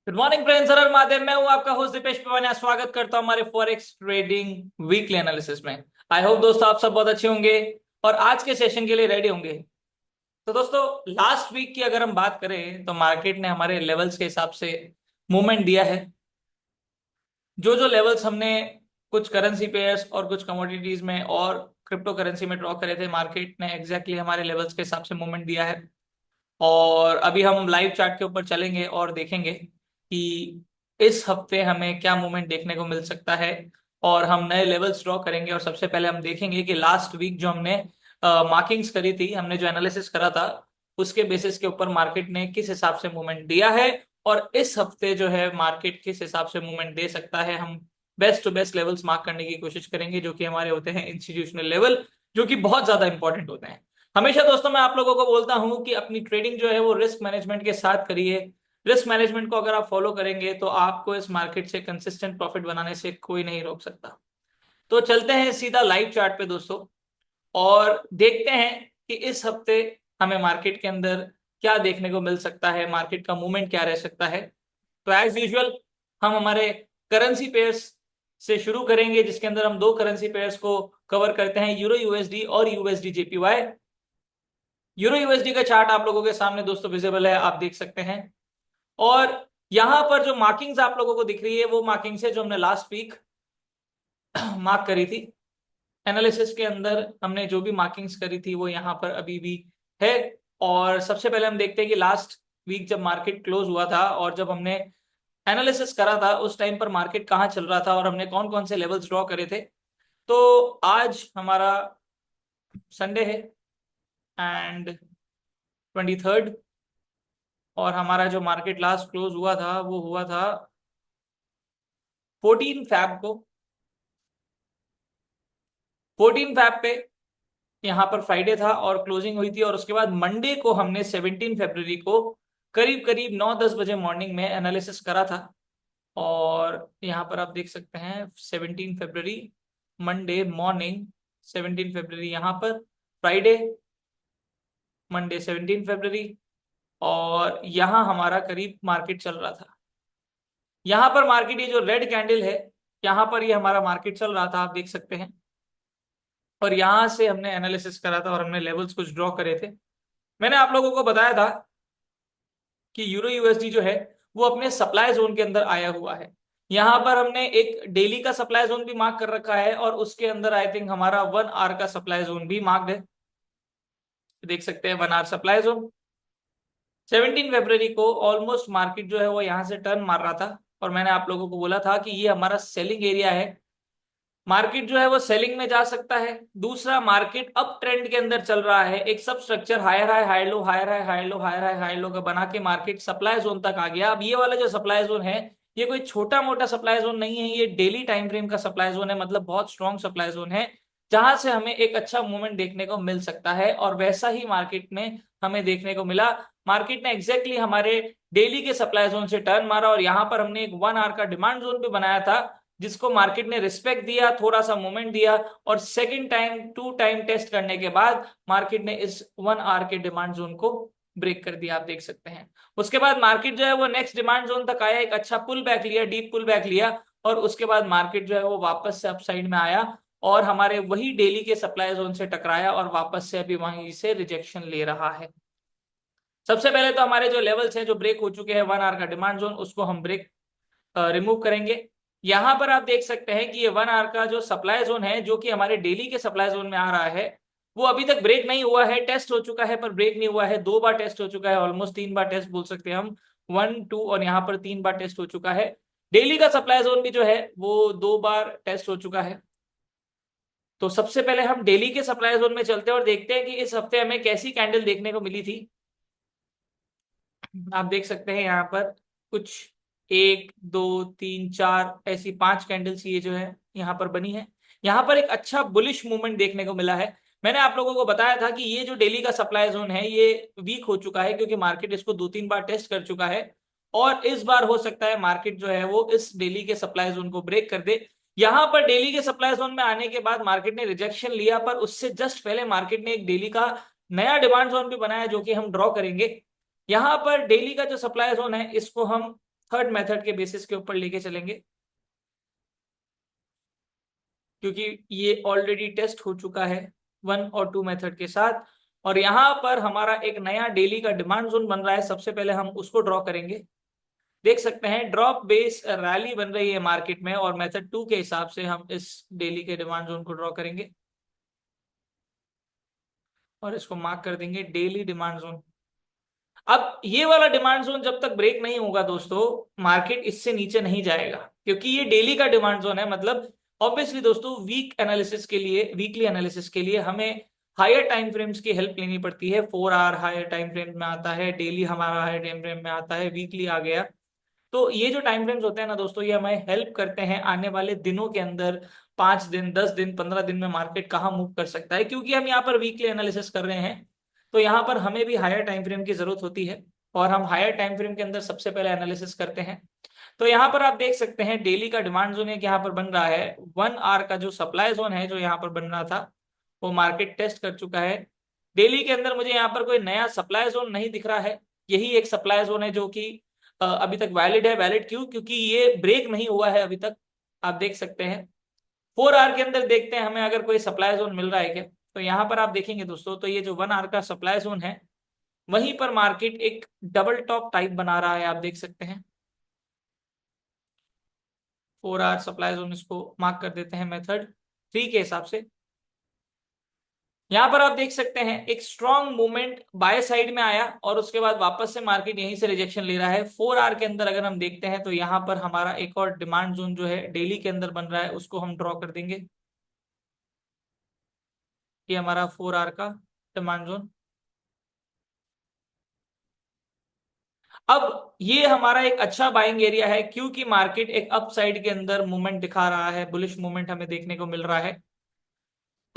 Good morning friends, हर हर महादेव। मैं हूं आपका होस्ट दीपेश पवानिया। स्वागत करता हूं हमारे फॉरेक्स ट्रेडिंग वीकली एनालिसिस में। आई होप दोस्तों आप सब बहुत अच्छे होंगे और आज के सेशन के लिए रेडी होंगे। तो दोस्तों, लास्ट वीक की अगर हम बात करें तो मार्केट ने हमारे लेवल्स के हिसाब से मूवमेंट दिया है। जो जो लेवल्स हमने कुछ करेंसी पेयर्स और कुछ कमोडिटीज में और क्रिप्टो करेंसी में ड्रॉ करे थे, मार्केट ने एग्जैक्टली हमारे लेवल्स के हिसाब से मूवमेंट दिया है। और अभी हम लाइव चार्ट के ऊपर चलेंगे और देखेंगे कि इस हफ्ते हमें क्या मूवमेंट देखने को मिल सकता है। और हम नए लेवल्स ड्रॉ करेंगे और सबसे पहले हम देखेंगे कि लास्ट वीक जो हमने मार्किंग्स करी थी, हमने जो एनालिसिस करा था, उसके बेसिस के ऊपर मार्केट ने किस हिसाब से मूवमेंट दिया है और इस हफ्ते जो है मार्केट किस हिसाब से मूवमेंट दे सकता है। हम best to best levels mark करने की कोशिश करेंगे, जो कि हमारे होते हैं इंस्टीट्यूशनल लेवल, जो कि बहुत ज्यादा इंपॉर्टेंट होते हैं। हमेशा दोस्तों मैं आप लोगों को बोलता हूं कि अपनी ट्रेडिंग जो है वो रिस्क मैनेजमेंट के साथ करिए। रिस्क मैनेजमेंट को अगर आप फॉलो करेंगे तो आपको इस मार्केट से कंसिस्टेंट प्रॉफिट बनाने से कोई नहीं रोक सकता। तो चलते हैं सीधा लाइव चार्ट पे दोस्तों और देखते हैं कि इस हफ्ते हमें मार्केट के अंदर क्या देखने को मिल सकता है, मार्केट का मूवमेंट क्या रह सकता है। तो एज यूजुअल हम हमारे करेंसी पेयर्स से शुरू करेंगे, जिसके अंदर हम दो करेंसी पेयर्स को कवर करते हैं, यूरो यूएसडी और यूएसडी जेपीवाई। यूरो यूएसडी का चार्ट आप लोगों के सामने दोस्तों विजिबल है, आप देख सकते हैं। और यहां पर जो मार्किंग्स आप लोगों को दिख रही है वो मार्किंग्स है जो हमने लास्ट वीक मार्क करी थी। एनालिसिस के अंदर हमने जो भी मार्किंग्स करी थी वो यहाँ पर अभी भी है। और सबसे पहले हम देखते हैं कि लास्ट वीक जब मार्केट क्लोज हुआ था और जब हमने एनालिसिस करा था उस टाइम पर मार्केट कहाँ चल रहा था और हमने कौन कौन से लेवल्स ड्रॉ करे थे। तो आज हमारा संडे है एंड 23rd, और हमारा जो मार्केट लास्ट क्लोज हुआ था वो हुआ था 14 फैब को। 14 फैब पे यहाँ पर फ्राइडे था और क्लोजिंग हुई थी, और उसके बाद मंडे को हमने 17 फरवरी को करीब करीब 9-10 बजे मॉर्निंग में एनालिसिस करा था। और यहाँ पर आप देख सकते हैं 17 फरवरी मंडे मॉर्निंग, 17 फरवरी यहाँ पर फ्राइडे, मंडे 17 फरवरी। और यहाँ हमारा करीब मार्केट चल रहा था। यहाँ पर मार्केट, ये जो रेड कैंडल है, यहाँ पर ये हमारा मार्केट चल रहा था, आप देख सकते हैं। और यहाँ से हमने एनालिसिस करा था और हमने लेवल्स कुछ ड्रॉ करे थे। मैंने आप लोगों को बताया था कि यूरो यूएसडी जो है वो अपने सप्लाई जोन के अंदर आया हुआ है। यहाँ पर हमने एक डेली का सप्लाई जोन भी मार्क कर रखा है और उसके अंदर आई थिंक हमारा 1 आवर का सप्लाई जोन भी मार्क्ड है। देख सकते हैं 1 आवर सप्लाई जोन। 17 फरवरी को ऑलमोस्ट मार्केट जो है वो यहाँ से टर्न मार रहा था और मैंने आप लोगों को बोला था कि ये हमारा सेलिंग एरिया है। मार्केट जो है वो सेलिंग में जा सकता है। दूसरा, मार्केट अप ट्रेंड के अंदर चल रहा है, एक sub structure higher high high low higher high high low higher high high low का बना के मार्केट सप्लाई जोन तक आ गया। अब ये वाला जो सप्लाई जोन है ये कोई छोटा मोटा सप्लाई जोन नहीं है, ये डेली टाइम फ्रेम का सप्लाई जोन है, मतलब बहुत स्ट्रॉन्ग सप्लाई जोन है, जहां से हमें एक अच्छा मूवमेंट देखने को मिल सकता है। और वैसा ही मार्केट में हमें देखने को मिला। मार्केट ने एग्जैक्टली हमारे डेली के सप्लाई जोन से टर्न मारा और यहाँ पर हमने एक 1 आवर का डिमांड जोन भी बनाया था, जिसको मार्केट ने रिस्पेक्ट दिया, थोड़ा सा मोमेंट दिया। और सेकंड टाइम 2 टाइम टेस्ट करने के बाद मार्केट ने इस 1 आवर के डिमांड जोन को ब्रेक कर दिया, आप देख सकते हैं। उसके बाद मार्केट जो है वो नेक्स्ट डिमांड जोन तक आया, एक अच्छा पुल बैक लिया, डीप पुल बैक लिया, और उसके बाद मार्केट जो है वो वापस से अपसाइड में आया और हमारे वही डेली के सप्लाई जोन से टकराया और वापस से अभी वहीं से रिजेक्शन ले रहा है। सबसे पहले तो हमारे जो लेवल्स हैं जो ब्रेक हो चुके हैं, 1 आवर का डिमांड जोन, उसको हम ब्रेक रिमूव करेंगे। यहां पर आप देख सकते हैं कि ये 1 आवर का जो सप्लाई जोन है, जो कि हमारे डेली के सप्लाई जोन में आ रहा है, वो अभी तक ब्रेक नहीं हुआ है। टेस्ट हो चुका है पर ब्रेक नहीं हुआ है, 2 बार टेस्ट हो चुका है, ऑलमोस्ट 3 बार टेस्ट बोल सकते हैं हम, 1 2, और यहाँ पर 3 बार टेस्ट हो चुका है। डेली का सप्लाई जोन भी जो है वो 2 बार टेस्ट हो चुका है। तो सबसे पहले हम डेली के सप्लाई जोन में चलते हैं और देखते हैं कि इस हफ्ते हमें कैसी कैंडल देखने को मिली थी। आप देख सकते हैं यहाँ पर कुछ 1 2 3 4 ऐसी 5 कैंडल्स ये जो है यहाँ पर बनी है। यहाँ पर एक अच्छा बुलिश मूवमेंट देखने को मिला है। मैंने आप लोगों को बताया था कि ये जो डेली का सप्लाई जोन है ये वीक हो चुका है, क्योंकि मार्केट इसको 2-3 बार टेस्ट कर चुका है। और इस बार हो सकता है मार्केट जो है वो इस डेली के सप्लाई जोन को ब्रेक कर दे। यहाँ पर डेली के सप्लाई जोन में आने के बाद मार्केट ने रिजेक्शन लिया, पर उससे जस्ट पहले मार्केट ने एक डेली का नया डिमांड जोन भी बनाया, जो कि हम ड्रॉ करेंगे। यहाँ पर डेली का जो सप्लाई जोन है इसको हम थर्ड मेथड के बेसिस के ऊपर लेके चलेंगे, क्योंकि ये ऑलरेडी टेस्ट हो चुका है 1 और 2 मेथड के साथ। और यहां पर हमारा एक नया डेली का डिमांड जोन बन रहा है, सबसे पहले हम उसको ड्रॉ करेंगे। देख सकते हैं ड्रॉप बेस रैली बन रही है मार्केट में, और मेथड 2 के हिसाब से हम इस डेली के डिमांड जोन को ड्रॉ करेंगे और इसको मार्क कर देंगे डेली डिमांड जोन। अब ये वाला डिमांड जोन जब तक ब्रेक नहीं होगा दोस्तों, मार्केट इससे नीचे नहीं जाएगा, क्योंकि ये डेली का डिमांड जोन है। मतलब ऑब्वियसली दोस्तों, वीकली एनालिसिस के लिए हमें हायर टाइम फ्रेम्स की हेल्प लेनी पड़ती है। 4 आवर हायर टाइम फ्रेम में आता है, डेली हमारा हायर टाइम फ्रेम में आता है, वीकली आ गया। तो ये जो टाइम फ्रेम्स होते हैं ना दोस्तों, ये हमें हेल्प करते हैं आने वाले दिनों के अंदर, 5 दिन, 10 दिन, 15 दिन में मार्केट कहाँ मूव कर सकता है। क्योंकि हम यहाँ पर वीकली एनालिसिस कर रहे हैं, तो यहाँ पर हमें भी हायर टाइम फ्रेम की जरूरत होती है, और हम हायर टाइम फ्रेम के अंदर सबसे पहले एनालिसिस करते हैं। तो यहाँ पर आप देख सकते हैं डेली का डिमांड जोन एक यहाँ पर बन रहा है। 1 आवर का जो सप्लाई जोन है, जो यहाँ पर बन रहा था, वो मार्केट टेस्ट कर चुका है। डेली के अंदर मुझे यहाँ पर कोई नया सप्लाई जोन नहीं दिख रहा है, यही एक सप्लाई जोन है जो कि अभी तक वैलिड है। वैलिड क्यों? क्योंकि ये ब्रेक नहीं हुआ है अभी तक, आप देख सकते हैं। 4 आवर के अंदर देखते हैं हमें अगर कोई सप्लाई जोन मिल रहा है क्या। तो यहाँ पर आप देखेंगे दोस्तों, तो ये जो 1 आवर का सप्लाई जोन है, वहीं पर मार्केट एक डबल टॉप टाइप बना रहा है, आप देख सकते हैं। 4 आवर सप्लाई जोन, इसको मार्क कर देते हैं मेथड 3 के हिसाब से। यहां पर आप देख सकते हैं एक स्ट्रॉन्ग मूवमेंट बाय साइड में आया, और उसके बाद वापस से मार्केट यहीं से रिजेक्शन ले रहा है। 4 आवर के अंदर अगर हम देखते हैं, तो यहां पर हमारा एक और डिमांड जोन जो है डेली के अंदर बन रहा है, उसको हम ड्रॉ कर देंगे। ये हमारा 4 आवर का डिमांड जोन। अब ये हमारा एक अच्छा बाइंग एरिया है, क्योंकि मार्केट एक अप साइड के अंदर मूवमेंट दिखा रहा है, बुलिश मूवमेंट हमें देखने को मिल रहा है।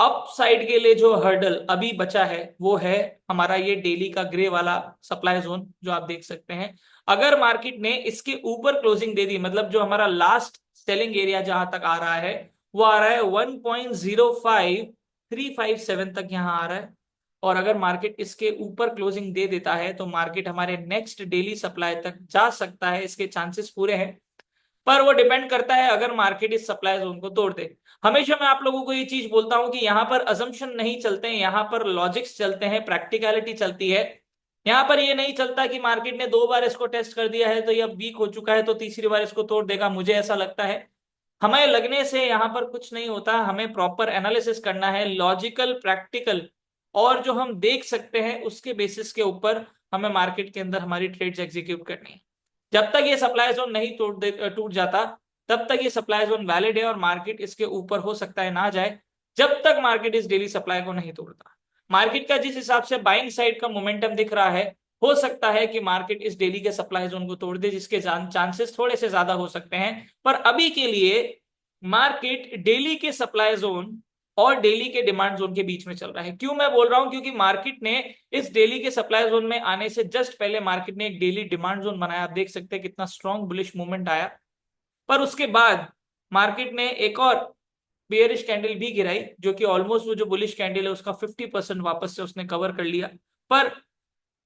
अप साइड के लिए जो हर्डल अभी बचा है, वो है हमारा ये डेली का ग्रे वाला सप्लाई जोन, जो आप देख सकते हैं। अगर मार्केट ने इसके ऊपर क्लोजिंग दे दी, मतलब जो हमारा लास्ट सेलिंग एरिया जहां तक आ रहा है, वो आ रहा है 1.05357 तक यहाँ आ रहा है। और अगर मार्केट इसके ऊपर क्लोजिंग दे देता है, तो मार्केट हमारे नेक्स्ट डेली सप्लाई तक जा सकता है, इसके चांसेस पूरे हैं। पर वो डिपेंड करता है अगर मार्केट इस सप्लाई जोन को तोड़ दे। हमेशा मैं आप लोगों को ये चीज बोलता हूं कि यहाँ पर अजम्पशन नहीं चलते हैं, यहाँ पर लॉजिक्स चलते हैं, प्रैक्टिकलिटी चलती है। यहाँ पर ये नहीं चलता कि मार्केट ने 2 बार इसको टेस्ट कर दिया है, तो ये अब वीक हो चुका है, तो तीसरी बार इसको तोड़ देगा, मुझे ऐसा लगता है। हमें लगने से यहाँ पर कुछ नहीं होता, हमें प्रॉपर एनालिसिस करना है, लॉजिकल, प्रैक्टिकल, और जो हम देख सकते हैं उसके बेसिस के ऊपर हमें मार्केट के अंदर हमारी ट्रेड्स एग्जीक्यूट करनी है। जब तक ये सप्लाई जोन नहीं टूट जाता, तब तक ये सप्लाई जोन वैलिड है, और मार्केट इसके ऊपर हो सकता है ना जाए, जब तक मार्केट इस डेली सप्लाई को नहीं तोड़ता। मार्केट का जिस हिसाब से बाइंग साइड का मोमेंटम दिख रहा है, हो सकता है कि मार्केट इस डेली के सप्लाई जोन को तोड़ दे, जिसके चांसेस थोड़े से ज्यादा हो सकते हैं। पर अभी के लिए मार्केट डेली के सप्लाई जोन और डेली के डिमांड जोन के बीच में चल रहा है। क्यों मैं बोल रहा हूं? क्योंकि मार्केट ने इस डेली के सप्लाई जोन में आने से जस्ट पहले मार्केट ने एक डेली डिमांड जोन बनाया, आप देख सकते हैं कितना स्ट्रॉन्ग बुलिश मूवमेंट आया। पर उसके बाद मार्केट ने एक और बेयरिश कैंडल भी गिराई, जो कि ऑलमोस्ट वो जो बुलिश कैंडल है उसका 50% वापस से उसने कवर कर लिया। पर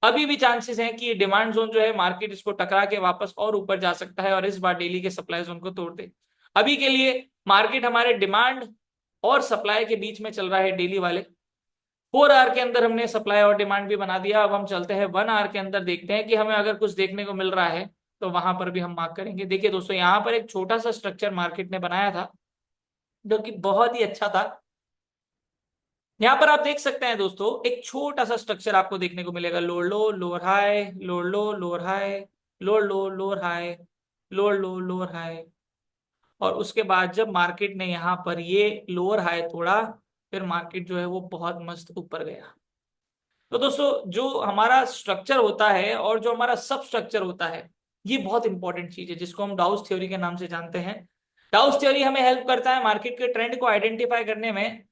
अभी भी चांसेस हैं कि ये डिमांड जोन जो है, मार्केट इसको टकरा के वापस और ऊपर जा सकता है और इस बार डेली के सप्लाई जोन को तोड़ दे। अभी के लिए मार्केट हमारे डिमांड और सप्लाई के बीच में चल रहा है डेली वाले। 4 आवर के अंदर हमने सप्लाई और डिमांड भी बना दिया। अब हम चलते हैं 1 आवर के अंदर, देखते हैं कि हमें अगर कुछ देखने को मिल रहा है, तो वहां पर भी हम मार्क करेंगे। देखिए दोस्तों, यहाँ पर एक छोटा सा स्ट्रक्चर मार्केट ने बनाया था, जो कि बहुत ही अच्छा था। यहाँ पर आप देख सकते हैं दोस्तों, एक छोटा सा स्ट्रक्चर आपको देखने को मिलेगा, लोअर लो, लोअर हाई, लोअर लो, लोअर हाई, लोअर लो, लोअर हाई, लोअर लो, लोअर हाई। और उसके बाद जब मार्केट ने यहाँ पर ये लोअर हाई तोड़ा, फिर मार्केट जो है वो बहुत मस्त ऊपर गया। तो दोस्तों, जो हमारा स्ट्रक्चर होता है और जो हमारा सब स्ट्रक्चर होता है, ये बहुत इंपॉर्टेंट चीज है, जिसको हम डाउस थ्योरी के नाम से जानते हैं। डाउस थ्योरी हमें हेल्प करता है मार्केट के ट्रेंड को आइडेंटिफाई करने में,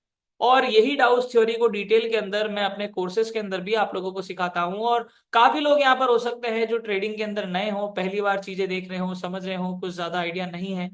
और यही डाउस थ्योरी को डिटेल के अंदर मैं अपने कोर्सेज के अंदर भी आप लोगों को सिखाता हूँ। और काफी लोग यहाँ पर हो सकते हैं जो ट्रेडिंग के अंदर नए हो, पहली बार चीजें देख रहे हो, समझ रहे हो, कुछ ज्यादा आइडिया नहीं है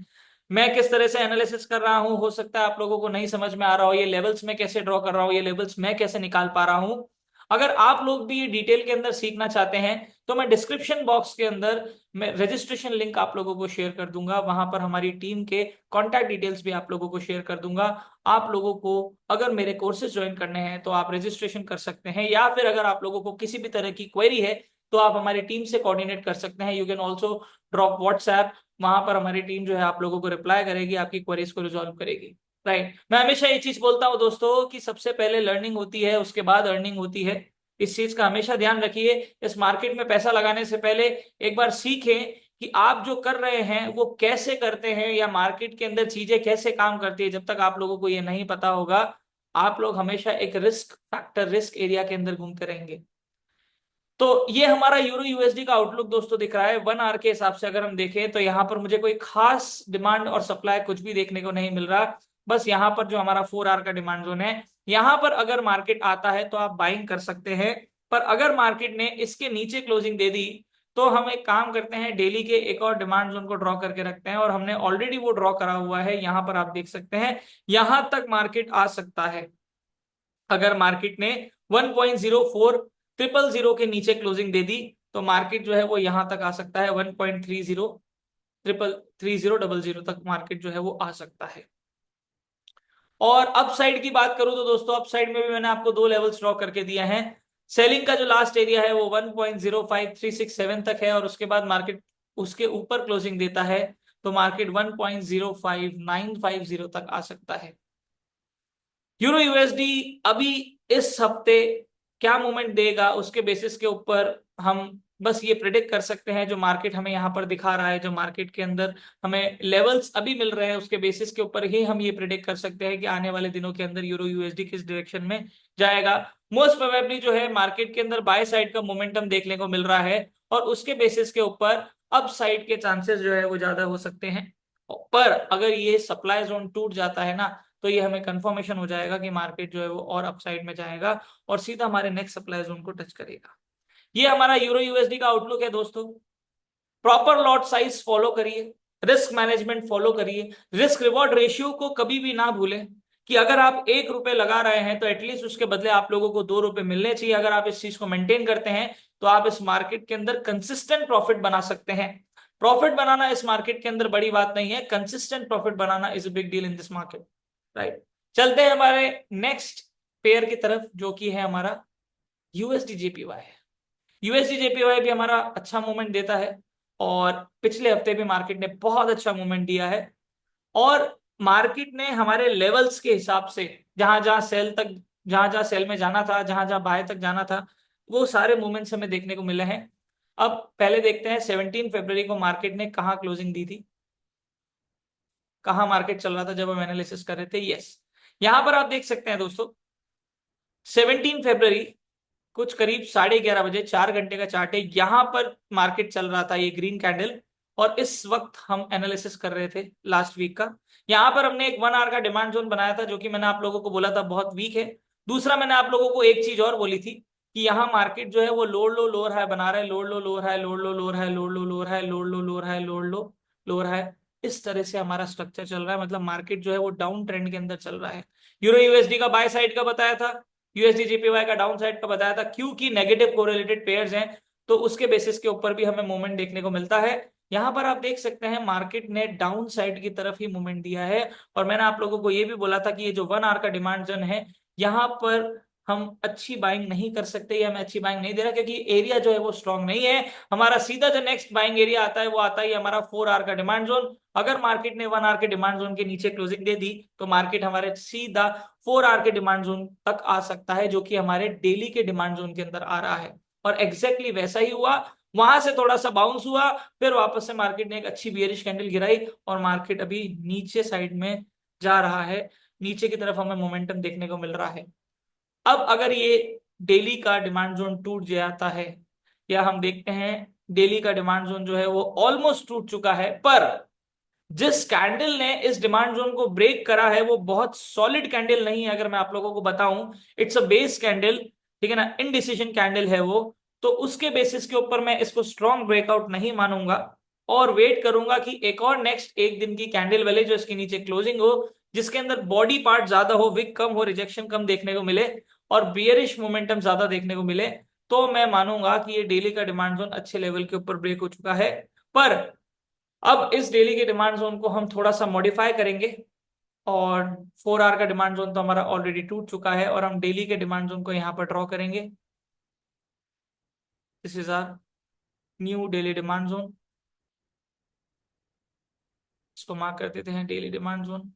मैं किस तरह से एनालिसिस कर रहा हूँ। हो सकता है आप लोगों को नहीं समझ में आ रहा हो, ये लेवल्स मैं कैसे ड्रॉ कर रहा हूँ, ये लेवल्स मैं कैसे निकाल पा रहा हूँ। अगर आप लोग भी ये डिटेल के अंदर सीखना चाहते हैं तो मैं डिस्क्रिप्शन बॉक्स के अंदर मैं रजिस्ट्रेशन लिंक आप लोगों को शेयर कर दूंगा, वहां पर हमारी टीम के कॉन्टैक्ट डिटेल्स भी आप लोगों को शेयर कर दूंगा। आप लोगों को अगर मेरे कोर्सेज ज्वाइन करने हैं तो आप रजिस्ट्रेशन कर सकते हैं, या फिर अगर आप लोगों को किसी भी तरह की क्वेरी है तो आप हमारी टीम से कोऑर्डिनेट कर सकते हैं। You can also drop WhatsApp, वहां पर हमारी टीम जो है आप लोगों को रिप्लाई करेगी, आपकी क्वेरीज को रिजॉल्व करेगी। राइट, मैं हमेशा ये चीज बोलता हूँ दोस्तों कि सबसे पहले लर्निंग होती है, उसके बाद अर्निंग होती है। इस चीज का हमेशा ध्यान रखिए। इस मार्केट में पैसा लगाने से पहले एक बार सीखें कि आप जो कर रहे हैं वो कैसे करते हैं, या मार्केट के अंदर चीजें कैसे काम करती है। जब तक आप लोगों को ये नहीं पता होगा, आप लोग हमेशा एक रिस्क फैक्टर, रिस्क एरिया के अंदर घूमते रहेंगे। तो ये हमारा यूरो यूएसडी का आउटलुक दोस्तों दिख रहा है 1 आवर के हिसाब से। अगर हम देखें तो यहाँ पर मुझे कोई खास डिमांड और सप्लाई कुछ भी देखने को नहीं मिल रहा। बस यहाँ पर जो हमारा 4 आवर का डिमांड जोन है, यहाँ पर अगर मार्केट आता है तो आप बाइंग कर सकते हैं। पर अगर मार्केट ने इसके नीचे क्लोजिंग दे दी तो हम एक काम करते हैं, डेली के एक और डिमांड जोन को ड्रॉ करके रखते हैं, और हमने ऑलरेडी वो ड्रॉ करा हुआ है। यहाँ पर आप देख सकते हैं यहां तक मार्केट आ सकता है। अगर मार्केट ने 1.0400 के नीचे क्लोजिंग दे दी तो मार्केट जो है वो यहां तक आ सकता है, 1.300000 तक मार्केट जो है वो आ सकता है। और अपसाइड की बात करूं तो दोस्तों अपसाइड में भी मैंने आपको 2 लेवल्स ड्रॉ करके दिया है। सेलिंग का जो लास्ट एरिया है वो 1.05367 तक है, और उसके बाद मार्केट उसके ऊपर क्लोजिंग देता है तो मार्केट 1.05950 तक आ सकता है। यूरो यूएसडी अभी इस हफ्ते क्या मूवमेंट देगा उसके बेसिस के ऊपर हम बस ये प्रिडिक्ट कर सकते हैं। जो मार्केट हमें यहाँ पर दिखा रहा है, जो मार्केट के अंदर हमें लेवल्स अभी मिल रहे हैं, उसके बेसिस के ऊपर ही हम ये प्रिडिक्ट कर सकते हैं कि आने वाले दिनों के अंदर यूरो यूएसडी किस डायरेक्शन में जाएगा। मोस्ट प्रोबेबली जो है मार्केट के अंदर बाय साइड का मोमेंटम देखने को मिल रहा है, और उसके बेसिस के ऊपर अप साइड के चांसेस जो है वो ज्यादा हो सकते हैं। पर अगर ये सप्लाई जोन टूट जाता है ना, तो ये हमें कंफर्मेशन हो जाएगा कि मार्केट जो है वो और अपसाइड में जाएगा और सीधा हमारे नेक्स्ट सप्लाई जोन को टच करेगा। ये हमारा यूरो यूएसडी का आउटलुक है दोस्तों। प्रॉपर लॉट साइज फॉलो करिए, रिस्क मैनेजमेंट फॉलो करिए, रिस्क रिवॉर्ड रेशियो को कभी भी ना भूलें कि अगर आप 1 रुपए लगा रहे हैं तो एटलीस्ट उसके बदले आप लोगों को 2 रुपए मिलने चाहिए। अगर आप इस चीज को मेंटेन करते हैं तो आप इस मार्केट के अंदर कंसिस्टेंट प्रॉफिट बना सकते हैं। प्रॉफिट बनाना इस मार्केट के अंदर बड़ी बात नहीं है, consistent profit banana is a big deal in this market. Right, चलते हैं हमारे नेक्स्ट पेयर की तरफ जो कि है हमारा यूएसडी जेपीवाई। यूएसडी जेपीवाई भी हमारा अच्छा मूवमेंट देता है, और पिछले हफ्ते भी मार्केट ने बहुत अच्छा मूवमेंट दिया है। और मार्केट ने हमारे लेवल्स के हिसाब से जहां जहां सेल तक, जहां जहां सेल में जाना था, जहां जहां बाय तक जाना था, वो सारे मूवमेंट्स हमें देखने को मिले हैं। अब पहले देखते हैं 17 फरवरी को मार्केट ने कहाँ क्लोजिंग दी थी, कहाँ मार्केट चल रहा था जब हम एनालिसिस कर रहे थे। यस, यहां पर आप देख सकते हैं दोस्तों 17 फरवरी कुछ करीब 11:30 बजे, 4 घंटे का चार्ट है, यहां पर मार्केट चल रहा था ये ग्रीन कैंडल। और इस वक्त हम एनालिसिस कर रहे थे लास्ट वीक का। यहां पर हमने एक 1 आवर का डिमांड जोन बनाया था जो कि मैंने आप लोगों को बोला था बहुत वीक है। दूसरा मैंने आप लोगों को एक चीज और बोली थी कि यहाँ मार्केट जो है वो लोड लो लोअर हाई बना रहा है, लोड लो लोअर हाई, लोड लो लोअर हाई, लोड लो लोअर हाई, लोड लो लोअर हाई, लोड लो लोअर हाई। इस तरह से हमारा स्ट्रक्चर चल रहा है, मतलब मार्केट जो है वो डाउन ट्रेंड के अंदर चल रहा है। यूरो यूएसडी का बाय साइड का बताया था, यूएसडी जीपीवाई का डाउन साइड का बताया था, क्योंकि नेगेटिव कोरिलेटेड पेयर्स हैं तो उसके बेसिस के ऊपर भी हमें मूवमेंट देखने को मिलता है। यहां पर आप देख सकते हैं मार्केट ने डाउन साइड की तरफ ही मूवमेंट दिया है। और मैंने आप लोगों को यह भी बोला था कि ये जो 1 आवर का डिमांड जोन है, यहाँ पर हम अच्छी बाइंग नहीं कर सकते, या हमें अच्छी बाइंग नहीं दे रहा क्योंकि एरिया जो है वो स्ट्रांग नहीं है। हमारा सीधा जो नेक्स्ट बाइंग एरिया आता है वो आता है हमारा 4 आवर का डिमांड जोन। अगर मार्केट ने 1 आवर के डिमांड जोन के नीचे क्लोजिंग दे दी तो मार्केट हमारे सीधा 4 आवर के डिमांड जोन तक आ सकता है, जो कि हमारे डेली के डिमांड जोन के अंदर आ रहा है। और एग्जैक्टली वैसा ही हुआ, वहां से थोड़ा सा बाउंस हुआ, फिर वापस से मार्केट ने एक अच्छी बियरिश कैंडल गिराई और मार्केट अभी नीचे साइड में जा रहा है। नीचे की तरफ हमें मोमेंटम देखने को मिल रहा है। अब अगर ये डेली का डिमांड जोन टूट जाता है, या हम देखते हैं डेली का डिमांड जोन जो है वो ऑलमोस्ट टूट चुका है, पर जिस कैंडल ने इस डिमांड जोन को ब्रेक करा है वो बहुत सॉलिड कैंडल नहीं है। अगर मैं आप लोगों को बताऊं, इट्स अ बेस कैंडल, ठीक है ना, इनडिसीजन कैंडल है वो। तो उसके बेसिस के ऊपर मैं इसको स्ट्रॉन्ग ब्रेकआउट नहीं मानूंगा, और वेट करूंगा कि एक और नेक्स्ट एक दिन की कैंडल वाले जो इसके नीचे क्लोजिंग हो, जिसके अंदर बॉडी पार्ट ज्यादा हो, विक कम हो, रिजेक्शन कम देखने को मिले, और बियरिश मोमेंटम ज्यादा देखने को मिले, तो मैं मानूंगा कि ये डेली का डिमांड जोन अच्छे लेवल के ऊपर ब्रेक हो चुका है। पर अब इस डेली के डिमांड जोन को हम थोड़ा सा मॉडिफाई करेंगे, और 4 आवर का डिमांड जोन तो हमारा ऑलरेडी टूट चुका है, और हम डेली के डिमांड जोन को यहाँ पर ड्रॉ करेंगे। This is our new daily demand zone. इसको मार्क कर देते हैं डेली डिमांड जोन।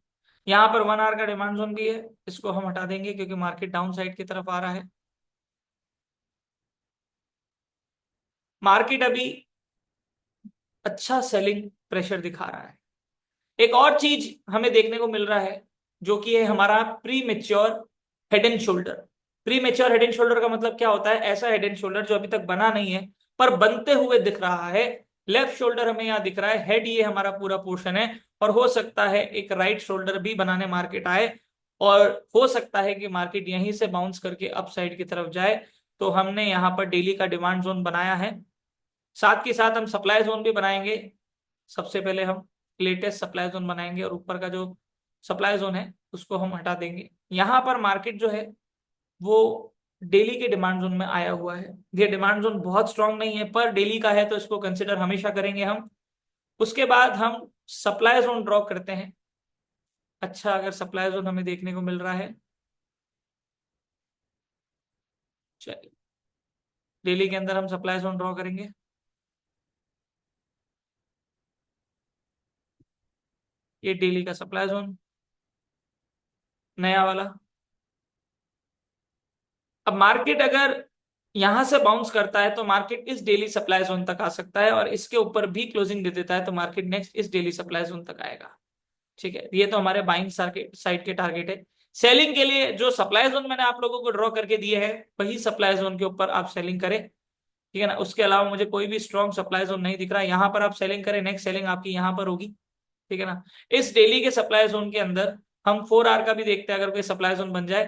यहाँ पर 1 आवर का डिमांड जोन भी है, इसको हम हटा देंगे क्योंकि मार्केट डाउन साइड की तरफ आ रहा है। मार्केट अभी अच्छा सेलिंग प्रेशर दिखा रहा है। एक और चीज हमें देखने को मिल रहा है, जो कि है हमारा pre mature head and shoulder. Pre mature head and shoulder का मतलब क्या होता है? ऐसा हेड एंड शोल्डर जो अभी तक बना नहीं है पर बनते हुए दिख रहा है। लेफ्ट शोल्डर हमें यहाँ दिख रहा है, हेड ये हमारा पूरा पोर्शन है, और हो सकता है एक राइट शोल्डर भी बनाने मार्केट आए, और हो सकता है कि मार्केट यहीं से बाउंस करके अप साइड की तरफ जाए। तो हमने यहाँ पर डेली का डिमांड जोन बनाया है, साथ के साथ हम सप्लाई जोन भी बनाएंगे। सबसे पहले हम लेटेस्ट सप्लाई जोन बनाएंगे, और ऊपर का जो सप्लाई जोन है उसको हम हटा देंगे। यहाँ पर मार्केट जो है वो डेली के डिमांड जोन में आया हुआ है। ये डिमांड जोन बहुत स्ट्रांग नहीं है, पर डेली का है तो इसको कंसिडर हमेशा करेंगे हम। उसके बाद हम सप्लाई जोन ड्रॉ करते हैं। अच्छा, अगर सप्लाई जोन हमें देखने को मिल रहा है, चलिए डेली के अंदर हम सप्लाई जोन ड्रॉ करेंगे। ये डेली का सप्लाई जोन, नया वाला। अब मार्केट अगर यहां से बाउंस करता है तो मार्केट इस डेली सप्लाई जोन तक आ सकता है, और इसके ऊपर भी क्लोजिंग दे देता है तो मार्केट नेक्स्ट इस डेली सप्लाई जोन तक आएगा। ठीक है, ये तो हमारे बाइंग साइड के टारगेट है। सेलिंग के लिए जो सप्लाई जोन मैंने आप लोगों को ड्रॉ करके दिए हैं, वही सप्लाई जोन के ऊपर आप सेलिंग करें। ठीक है ना, उसके अलावा मुझे कोई भी स्ट्रॉन्ग सप्लाई जोन नहीं दिख रहा है। यहाँ पर आप सेलिंग करें, नेक्स्ट सेलिंग आपकी यहाँ पर होगी। ठीक है ना, इस डेली के सप्लाई जोन के अंदर हम 4 आवर का भी देखते हैं, अगर कोई सप्लाई जोन बन जाए,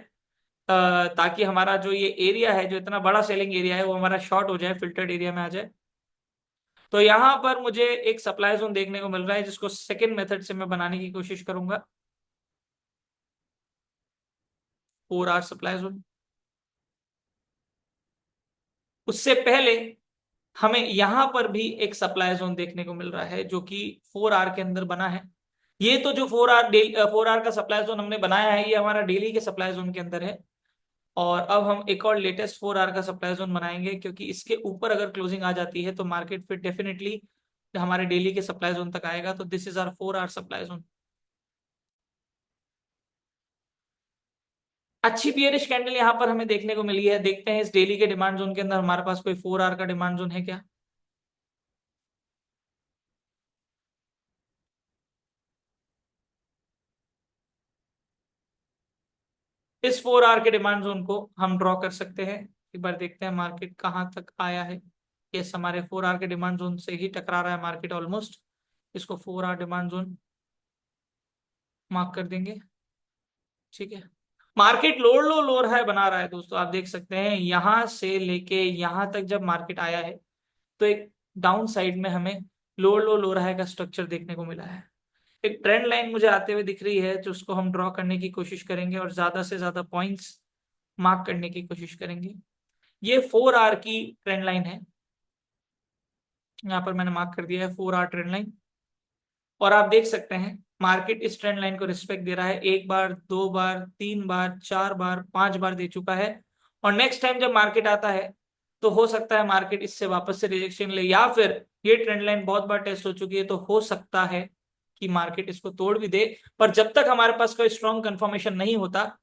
ताकि हमारा जो ये एरिया है, जो इतना बड़ा सेलिंग एरिया है, वो हमारा शॉर्ट हो जाए, फिल्टर्ड एरिया में आ जाए। तो यहाँ पर मुझे एक सप्लाई जोन देखने को मिल रहा है, जिसको सेकंड मेथड से मैं बनाने की कोशिश करूंगा। 4 आवर सप्लाई जोन। उससे पहले हमें यहां पर भी एक सप्लाई जोन देखने को मिल रहा है, जो कि 4 आवर के अंदर बना है। ये तो जो 4 आवर का सप्लाई जोन हमने बनाया है, ये हमारा डेली के सप्लाई जोन के अंदर है। और अब हम एक और लेटेस्ट 4 आवर का सप्लाई जोन बनाएंगे, क्योंकि इसके ऊपर अगर क्लोजिंग आ जाती है तो मार्केट फिर डेफिनेटली हमारे डेली के सप्लाई जोन तक आएगा। तो this is our 4 hour supply zone. अच्छी बियरिश कैंडल यहाँ पर हमें देखने को मिली है। देखते हैं इस डेली के डिमांड जोन के अंदर हमारे पास कोई 4 आवर का डिमांड जोन है क्या। इस 4 आवर के डिमांड जोन को हम ड्रॉ कर सकते हैं। एक बार देखते हैं मार्केट कहाँ तक आया है। यस, हमारे 4 आवर के डिमांड जोन से ही टकरा रहा है मार्केट ऑलमोस्ट। इसको 4 आवर डिमांड जोन मार्क कर देंगे। ठीक है, मार्केट लोअर लो लोअर हाई बना रहा है दोस्तों। आप देख सकते हैं यहां से लेके यहां तक जब मार्केट आया है, तो एक डाउन साइड में हमें लोअर लो लोअर हाई का स्ट्रक्चर देखने को मिला है। एक ट्रेंड लाइन मुझे आते हुए दिख रही है, जो उसको हम ड्रॉ करने की कोशिश करेंगे, और ज्यादा से ज्यादा पॉइंट्स मार्क करने की कोशिश करेंगे। ये 4 आवर की ट्रेंड लाइन है। यहाँ पर मैंने मार्क कर दिया है 4 आवर ट्रेंड लाइन, और आप देख सकते हैं मार्केट इस ट्रेंड लाइन को रिस्पेक्ट दे रहा है। 1 बार, 2 बार, 3 बार, 4 बार, 5 बार दे चुका है। और नेक्स्ट टाइम जब मार्केट आता है तो हो सकता है मार्केट इससे वापस से रिजेक्शन ले, या फिर ये ट्रेंड लाइन बहुत बार टेस्ट हो चुकी है तो हो सकता है कि मार्केट इसको तोड़ भी दे। पर जब तक हमारे पास कोई स्ट्रॉन्ग कंफर्मेशन नहीं होता,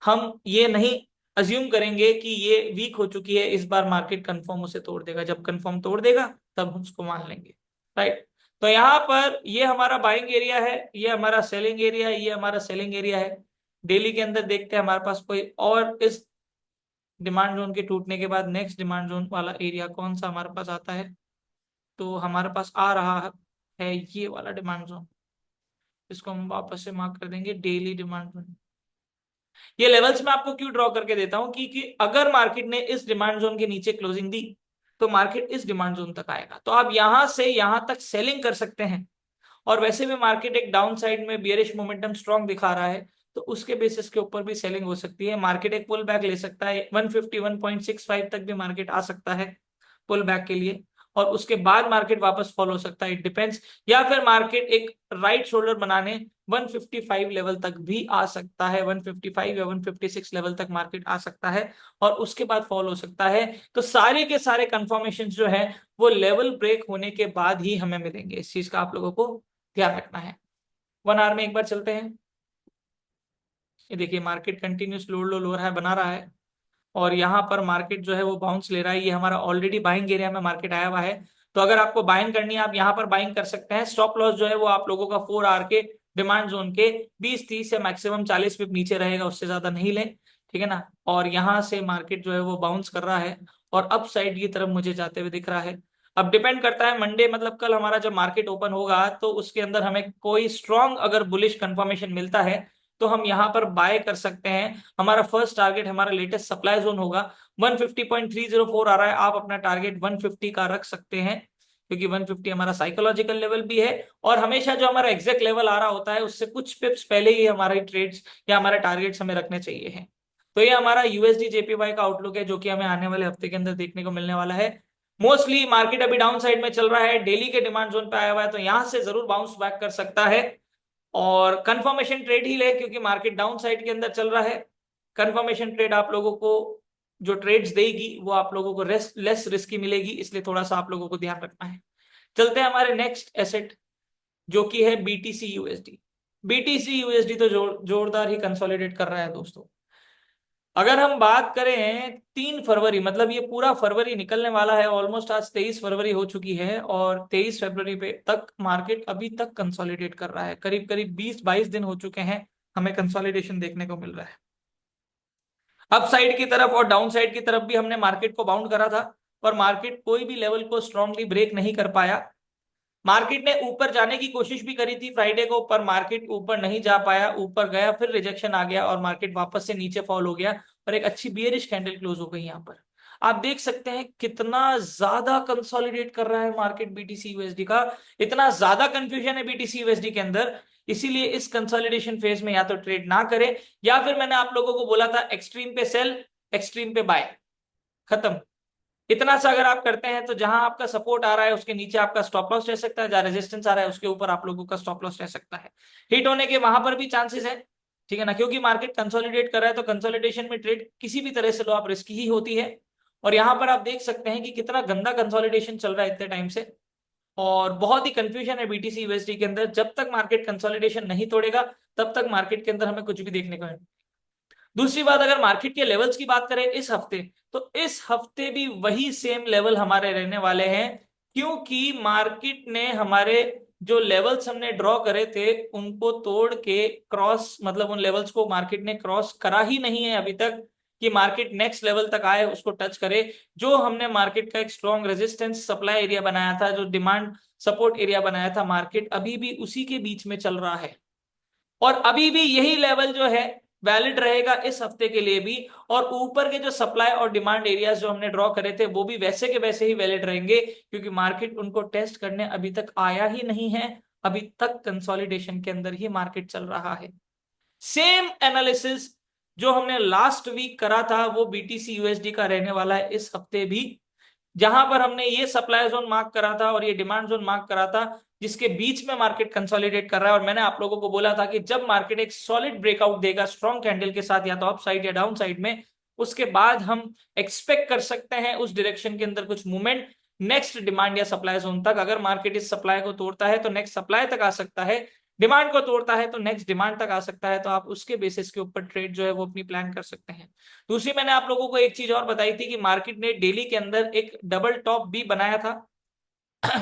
हम ये नहीं अज्यूम करेंगे कि ये वीक हो चुकी है, इस बार मार्केट कंफर्म उसे तोड़ देगा। जब कंफर्म तोड़ देगा तब हम उसको मान लेंगे। राइट, तो यहाँ पर ये हमारा बाइंग एरिया है, ये हमारा सेलिंग एरिया है, ये हमारा सेलिंग एरिया है। डेली के अंदर देखते हैं हमारे पास कोई और इस डिमांड जोन के टूटने के बाद नेक्स्ट डिमांड जोन वाला एरिया कौन सा हमारे पास आता है। तो हमारे पास आ रहा है ये वाला डिमांड जोन। इसको हम वापस से मार्क कर देंगे डेली डिमांड जोन। ये लेवल्स मैं आपको क्यों ड्रॉ करके देता हूं कि अगर मार्केट ने इस डिमांड जोन के नीचे क्लोजिंग दी तो मार्केट इस डिमांड जोन तक आएगा, तो आप यहां से यहां तक सेलिंग कर सकते हैं। और वैसे भी मार्केट एक डाउन साइड में बियरिश मोमेंटम स्ट्रांग दिखा रहा है, तो उसके बेसिस के ऊपर भी सेलिंग हो सकती है। मार्केट एक पुल बैक ले सकता है, 151.65 तक भी मार्केट आ सकता है पुल बैक के लिए, और उसके बाद मार्केट वापस फॉलो हो सकता है, इट डिपेंड्स। या फिर मार्केट एक राइट शोल्डर बनाने 155 लेवल तक भी आ सकता है, 155 या 156 लेवल तक मार्केट आ सकता है और उसके बाद फॉलो हो सकता है। तो सारे के सारे कंफर्मेशन जो है वो लेवल ब्रेक होने के बाद ही हमें मिलेंगे, इस चीज का आप लोगों को ध्यान रखना है। 1 आवर में एक बार चलते हैं। ये देखिए मार्केट कंटिन्यूस लोअर हाई बना रहा है और यहाँ पर मार्केट जो है वो बाउंस ले रहा है। ये हमारा ऑलरेडी बाइंग एरिया में मार्केट आया हुआ है, तो अगर आपको बाइंग करनी है आप यहाँ पर बाइंग कर सकते हैं। स्टॉप लॉस जो है वो आप लोगों का 4 आवर के डिमांड जोन के 20-30 या मैक्सिमम 40 पिप नीचे रहेगा, उससे ज्यादा नहीं लें, ठीक है ना। और यहाँ से मार्केट जो है वो बाउंस कर रहा है और अप साइड की तरफ मुझे जाते हुए दिख रहा है। अब डिपेंड करता है मंडे मतलब कल हमारा जब मार्केट ओपन होगा तो उसके अंदर हमें कोई स्ट्रॉन्ग अगर बुलिश कंफर्मेशन मिलता है तो हम यहाँ पर बाय कर सकते हैं। हमारा फर्स्ट टारगेट हमारा लेटेस्ट सप्लाई जोन होगा 150.304 आ रहा है, आप अपना टारगेट 150 का रख सकते हैं क्योंकि 150 हमारा साइकोलॉजिकल लेवल भी है और हमेशा जो हमारा एग्जैक्ट लेवल आ रहा होता है उससे कुछ पिप्स पहले ही हमारे ट्रेड्स या हमारे टारगेट्स हमें रखने चाहिए हैं। तो ये हमारा यूएसडी जेपीवाई का आउटलुक है जो कि हमें आने वाले हफ्ते के अंदर देखने को मिलने वाला है। मोस्टली मार्केट अभी डाउन साइड में चल रहा है, डेली के डिमांड जोन पे आया हुआ है, तो यहां से जरूर बाउंस बैक कर सकता है और कंफर्मेशन ट्रेड ही ले क्योंकि मार्केट डाउन साइड के अंदर चल रहा है। कंफर्मेशन ट्रेड आप लोगों को जो ट्रेड्स देगी वो आप लोगों को लेस रिस्की मिलेगी, इसलिए थोड़ा सा आप लोगों को ध्यान रखना है। चलते हैं हमारे नेक्स्ट एसेट जो कि है बीटीसी यूएसडी। बीटीसी यूएसडी तो जोरदार ही कंसोलिडेट कर रहा है दोस्तों। अगर हम बात करें 3 फरवरी, मतलब ये पूरा फरवरी निकलने वाला है, ऑलमोस्ट आज 23 फरवरी हो चुकी है और 23 फरवरी पे तक मार्केट अभी तक कंसोलिडेट कर रहा है। करीब करीब 20-22 दिन हो चुके हैं हमें कंसोलिडेशन देखने को मिल रहा है। अप साइड की तरफ और डाउन साइड की तरफ भी हमने मार्केट को बाउंड करा था और मार्केट कोई भी लेवल को स्ट्रांगली ब्रेक नहीं कर पाया। मार्केट ने ऊपर जाने की कोशिश भी करी थी फ्राइडे को, पर मार्केट ऊपर नहीं जा पाया, ऊपर गया फिर रिजेक्शन आ गया और मार्केट वापस से नीचे फॉल हो गया और एक अच्छी बियरिश कैंडल क्लोज हो गई। यहाँ पर आप देख सकते हैं कितना ज्यादा कंसोलिडेट कर रहा है मार्केट बीटीसी यूएसडी का, इतना ज्यादा कंफ्यूजन है बीटीसी यूएसडी के अंदर। इसीलिए इस कंसोलिडेशन फेज में या तो ट्रेड ना करें या फिर मैंने आप लोगों को बोला था एक्सट्रीम पे सेल एक्सट्रीम पे बाय, खत्म। इतना सा अगर आप करते हैं तो जहां आपका सपोर्ट आ रहा है उसके नीचे आपका स्टॉप लॉस रह सकता है, जहां रेजिस्टेंस आ रहा है उसके ऊपर आप लोगों का स्टॉप लॉस रह सकता है। हिट होने के वहां पर भी चांसेस है, ठीक है ना, क्योंकि मार्केट कंसोलिडेट कर रहा है तो कंसोलिडेशन में ट्रेड किसी भी तरह से लो आप रिस्की ही होती है। और यहां पर आप देख सकते हैं कि कितना गंदा कंसोलिडेशन चल रहा है इतने टाइम से और बहुत ही कंफ्यूजन है बीटीसी यूएसडी के अंदर। जब तक मार्केट कंसोलिडेशन नहीं तोड़ेगा तब तक मार्केट के अंदर हमें कुछ भी देखने को नहीं। दूसरी बात, अगर मार्केट के लेवल्स की बात करें इस हफ्ते, तो इस हफ्ते भी वही सेम लेवल हमारे रहने वाले हैं क्योंकि मार्केट ने हमारे जो लेवल्स हमने ड्रॉ करे थे उनको तोड़ के क्रॉस, मतलब उन लेवल्स को मार्केट ने क्रॉस करा ही नहीं है अभी तक कि मार्केट नेक्स्ट लेवल तक आए उसको टच करे। जो हमने मार्केट का एक स्ट्रॉन्ग रेजिस्टेंस सप्लाई एरिया बनाया था, जो डिमांड सपोर्ट एरिया बनाया था, मार्केट अभी भी उसी के बीच में चल रहा है और अभी भी यही लेवल जो है वैलिड रहेगा इस हफ्ते के लिए भी। और ऊपर के जो सप्लाई और डिमांड एरियाज जो हमने ड्रॉ करे थे वो भी वैसे के वैसे ही वैलिड रहेंगे क्योंकि मार्केट उनको टेस्ट करने अभी तक आया ही नहीं है। अभी तक कंसोलिडेशन के अंदर ही मार्केट चल रहा है। सेम एनालिसिस जो हमने लास्ट वीक करा था वो बीटीसी यूएसडी का रहने वाला है इस हफ्ते भी, जहां पर हमने ये सप्लाई जोन मार्क करा था और ये डिमांड जोन मार्क करा था जिसके बीच में मार्केट कंसोलिडेट कर रहा है। और मैंने आप लोगों को बोला था कि जब मार्केट एक सॉलिड ब्रेकआउट देगा स्ट्रॉन्ग कैंडल के साथ या तो अप साइड या डाउन साइड में, उसके बाद हम एक्सपेक्ट कर सकते हैं उस डायरेक्शन के अंदर कुछ मूवमेंट नेक्स्ट डिमांड या सप्लाई जोन तक। अगर मार्केट इस सप्लाई को तोड़ता है तो नेक्स्ट सप्लाई तक आ सकता है, डिमांड को तोड़ता है तो नेक्स्ट डिमांड तक आ सकता है, तो आप उसके बेसिस के ऊपर ट्रेड जो है वो अपनी प्लान कर सकते हैं। दूसरी मैंने आप लोगों को एक चीज और बताई थी कि मार्केट ने डेली के अंदर एक डबल टॉप भी बनाया था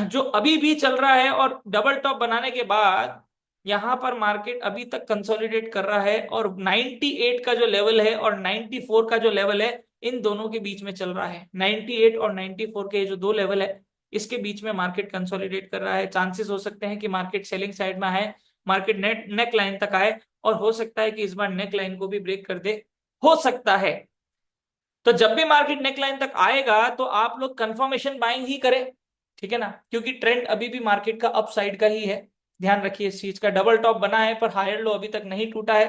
जो अभी भी चल रहा है और डबल टॉप बनाने के बाद यहां पर मार्केट अभी तक कंसोलिडेट कर रहा है और 98 का जो लेवल है और 94 का जो लेवल है इन दोनों के बीच में चल रहा है। 98 और 94 के जो दो लेवल है इसके बीच में मार्केट कंसोलिडेट कर रहा है। चांसेस हो सकते हैं कि मार्केट सेलिंग साइड में आए, मार्केट नेक लाइन तक आए और हो सकता है कि इस बार नेक लाइन को भी ब्रेक कर दे, हो सकता है। तो जब भी मार्केट नेक लाइन तक आएगा तो आप लोग कंफर्मेशन बाइंग ही करें, ठीक है ना, क्योंकि ट्रेंड अभी भी मार्केट का अप साइड का ही है। ध्यान रखिए इस चीज का, डबल टॉप बना है पर हायर लो अभी तक नहीं टूटा है।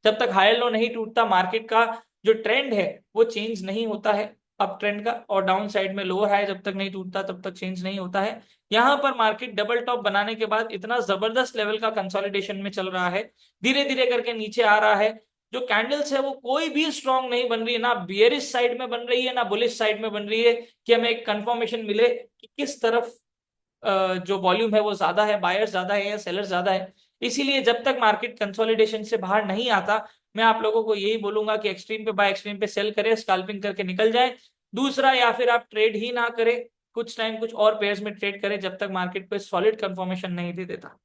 जब तक हायर लो नहीं टूटता, मार्केट का जो ट्रेंड है वो चेंज नहीं होता है अप ट्रेंड का, और डाउन साइड में लोअर हाई जब तक नहीं टूटता तब तक चेंज नहीं होता है। यहां पर मार्केट डबल टॉप बनाने के बाद इतना जबरदस्त लेवल का कंसोलिडेशन में चल रहा है, धीरे धीरे करके नीचे आ रहा है। जो कैंडल्स है वो कोई भी स्ट्रांग नहीं बन रही है, ना बियरिश साइड में बन रही है ना बुलिश साइड में बन रही है, कि हमें एक कंफर्मेशन मिले कि किस तरफ जो वॉल्यूम है वो ज्यादा है, बायर्स ज्यादा है या सेलर ज्यादा है। इसीलिए जब तक मार्केट कंसोलिडेशन से बाहर नहीं आता, मैं आप लोगों को यही बोलूंगा कि एक्सट्रीम पे बाय, एक्सट्रीम पे सेल करें, स्कैल्पिंग करके निकल जाए। दूसरा, या फिर आप ट्रेड ही ना करें, कुछ टाइम कुछ और पेयर्स में ट्रेड करें जब तक मार्केट पे सॉलिड कंफर्मेशन नहीं दे देता।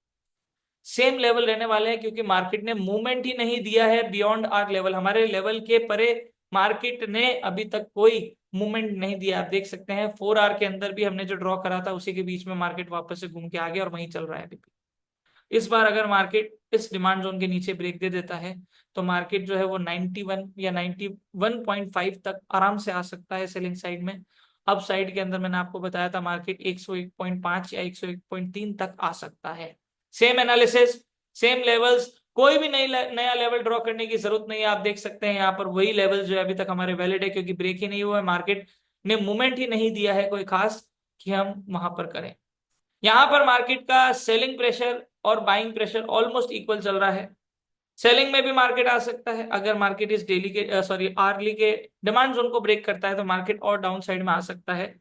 सेम लेवल रहने वाले हैं, क्योंकि मार्केट ने मूवमेंट ही नहीं दिया है बियॉन्ड आर लेवल, हमारे लेवल के परे मार्केट ने अभी तक कोई मूवमेंट नहीं दिया। आप देख सकते हैं 4 आवर के अंदर भी हमने जो ड्रॉ करा था उसी के बीच में मार्केट वापस से घूम के आ गया और वहीं चल रहा है अभी भी। इस बार अगर मार्केट इस डिमांड जोन के नीचे ब्रेक दे देता है तो मार्केट जो है वो 91 या 91.5 तक आराम से आ सकता है सेलिंग साइड में। अप साइड के अंदर मैंने आपको बताया था मार्केट 101.5 या 101.3 तक आ सकता है। सेम एनालिसिस, सेम लेवल्स, कोई भी नई नया लेवल ड्रॉ करने की जरूरत नहीं है। आप देख सकते हैं यहाँ पर वही लेवल जो है अभी तक हमारे वैलिड है, क्योंकि ब्रेक ही नहीं हुआ है, मार्केट ने मूवमेंट ही नहीं दिया है कोई खास कि हम वहां पर करें। यहां पर मार्केट का सेलिंग प्रेशर और बाइंग प्रेशर ऑलमोस्ट इक्वल चल रहा है। सेलिंग में भी मार्केट आ सकता है, अगर मार्केट इस डेली के सॉरी आर्ली के डिमांड जोन को ब्रेक करता है तो मार्केट और डाउन साइड में आ सकता है।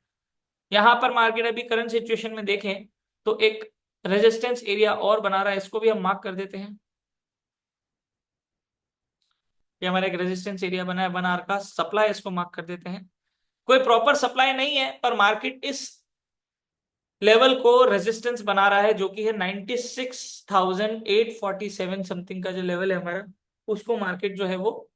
यहां पर मार्केट अभी करंट सिचुएशन में देखें तो एक रेजिस्टेंस एरिया और बना रहा है, इसको भी हम मार्क कर देते हैं। ये हमारा एक रेजिस्टेंस एरिया बना है 1 आवर का, सप्लाई इसको मार्क कर देते हैं। कोई प्रॉपर सप्लाई नहीं है, पर मार्केट इस लेवल को रेजिस्टेंस बना रहा है, जो कि है 96,847 समथिंग का जो लेवल है हमारा, उसको मार्केट जो है वो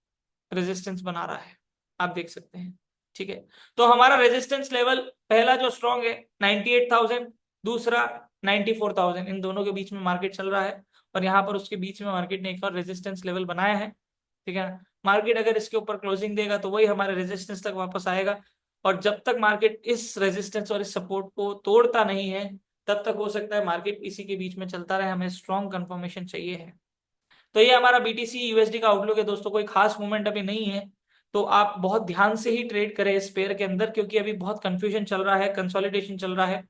रेजिस्टेंस बना रहा है। आप देख सकते हैं, ठीक है। तो हमारा रेजिस्टेंस लेवल पहला जो स्ट्रॉन्ग है 98,000, दूसरा 94,000, इन दोनों के बीच में मार्केट चल रहा है। और यहाँ पर उसके बीच में मार्केट ने एक और रेजिस्टेंस लेवल बनाया है, ठीक है ना। मार्केट अगर इसके ऊपर क्लोजिंग देगा तो वही हमारे रेजिस्टेंस तक वापस आएगा, और जब तक मार्केट इस रेजिस्टेंस और इस सपोर्ट को तोड़ता नहीं है तब तक हो सकता है मार्केट इसी के बीच में चलता रहे। हमें स्ट्रॉन्ग कंफर्मेशन चाहिए है। तो ये हमारा बीटीसी यूएसडी का आउटलुक है दोस्तों, कोई खास मूवमेंट अभी नहीं है, तो आप बहुत ध्यान से ही ट्रेड करें इस पेयर के अंदर, क्योंकि अभी बहुत कंफ्यूजन चल रहा है, कंसोलिडेशन चल रहा है,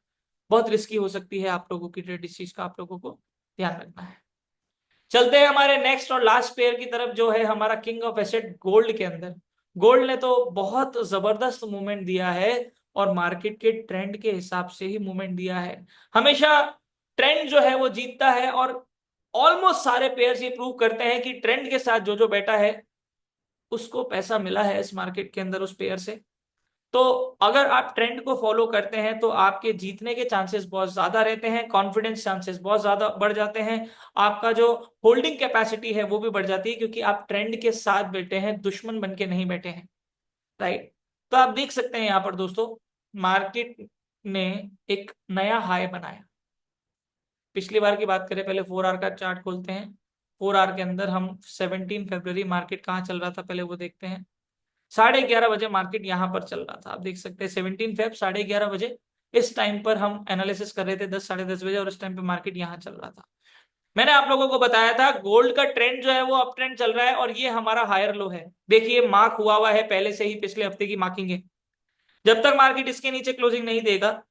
बहुत रिस्की हो सकती है आप लोगों की ट्रेड। इस चीज का आप लोगों को ध्यान रखना है। चलते हैं हमारे नेक्स्ट और लास्ट पेयर की तरफ, जो है हमारा किंग ऑफ एसेट गोल्ड के अंदर। गोल्ड ने तो बहुत जबरदस्त मूवमेंट दिया है, और मार्केट के ट्रेंड के हिसाब से ही मूवमेंट दिया है। हमेशा ट्रेंड जो है वो जीतता है, और ऑलमोस्ट सारे पेयर्स ये प्रूव करते हैं कि ट्रेंड के साथ जो जो बैठा है उसको पैसा मिला है इस मार्केट के अंदर उस पेयर से। तो अगर आप ट्रेंड को फॉलो करते हैं तो आपके जीतने के चांसेस बहुत ज्यादा रहते हैं, कॉन्फिडेंस चांसेस बहुत ज्यादा बढ़ जाते हैं, आपका जो होल्डिंग कैपेसिटी है वो भी बढ़ जाती है, क्योंकि आप ट्रेंड के साथ बैठे हैं, दुश्मन बन के नहीं बैठे हैं, राइट। तो आप देख सकते हैं यहाँ पर दोस्तों, मार्केट ने एक नया हाई बनाया। पिछली बार की बात करें, पहले 4 आवर का चार्ट खोलते हैं। 4 आवर के अंदर हम 17 फरवरी मार्केट कहाँ चल रहा था पहले वो देखते हैं। 11:30 बजे मार्केट यहाँ पर चल रहा था, आप देख सकते हैं 17 फेब 11:30 बजे। इस टाइम पर हम एनालिसिस कर रहे थे 10, 10:30 बजे, और इस टाइम पे मार्केट यहाँ चल रहा था। मैंने आप लोगों को बताया था गोल्ड का ट्रेंड जो है वो अप ट्रेंड चल रहा है, और ये हमारा हायर लो है। देखिए मार्क हुआ है पहले से ही, पिछले हफ्ते की मार्किंग है। जब तक मार्केट इसके नीचे क्लोजिंग नहीं देगा,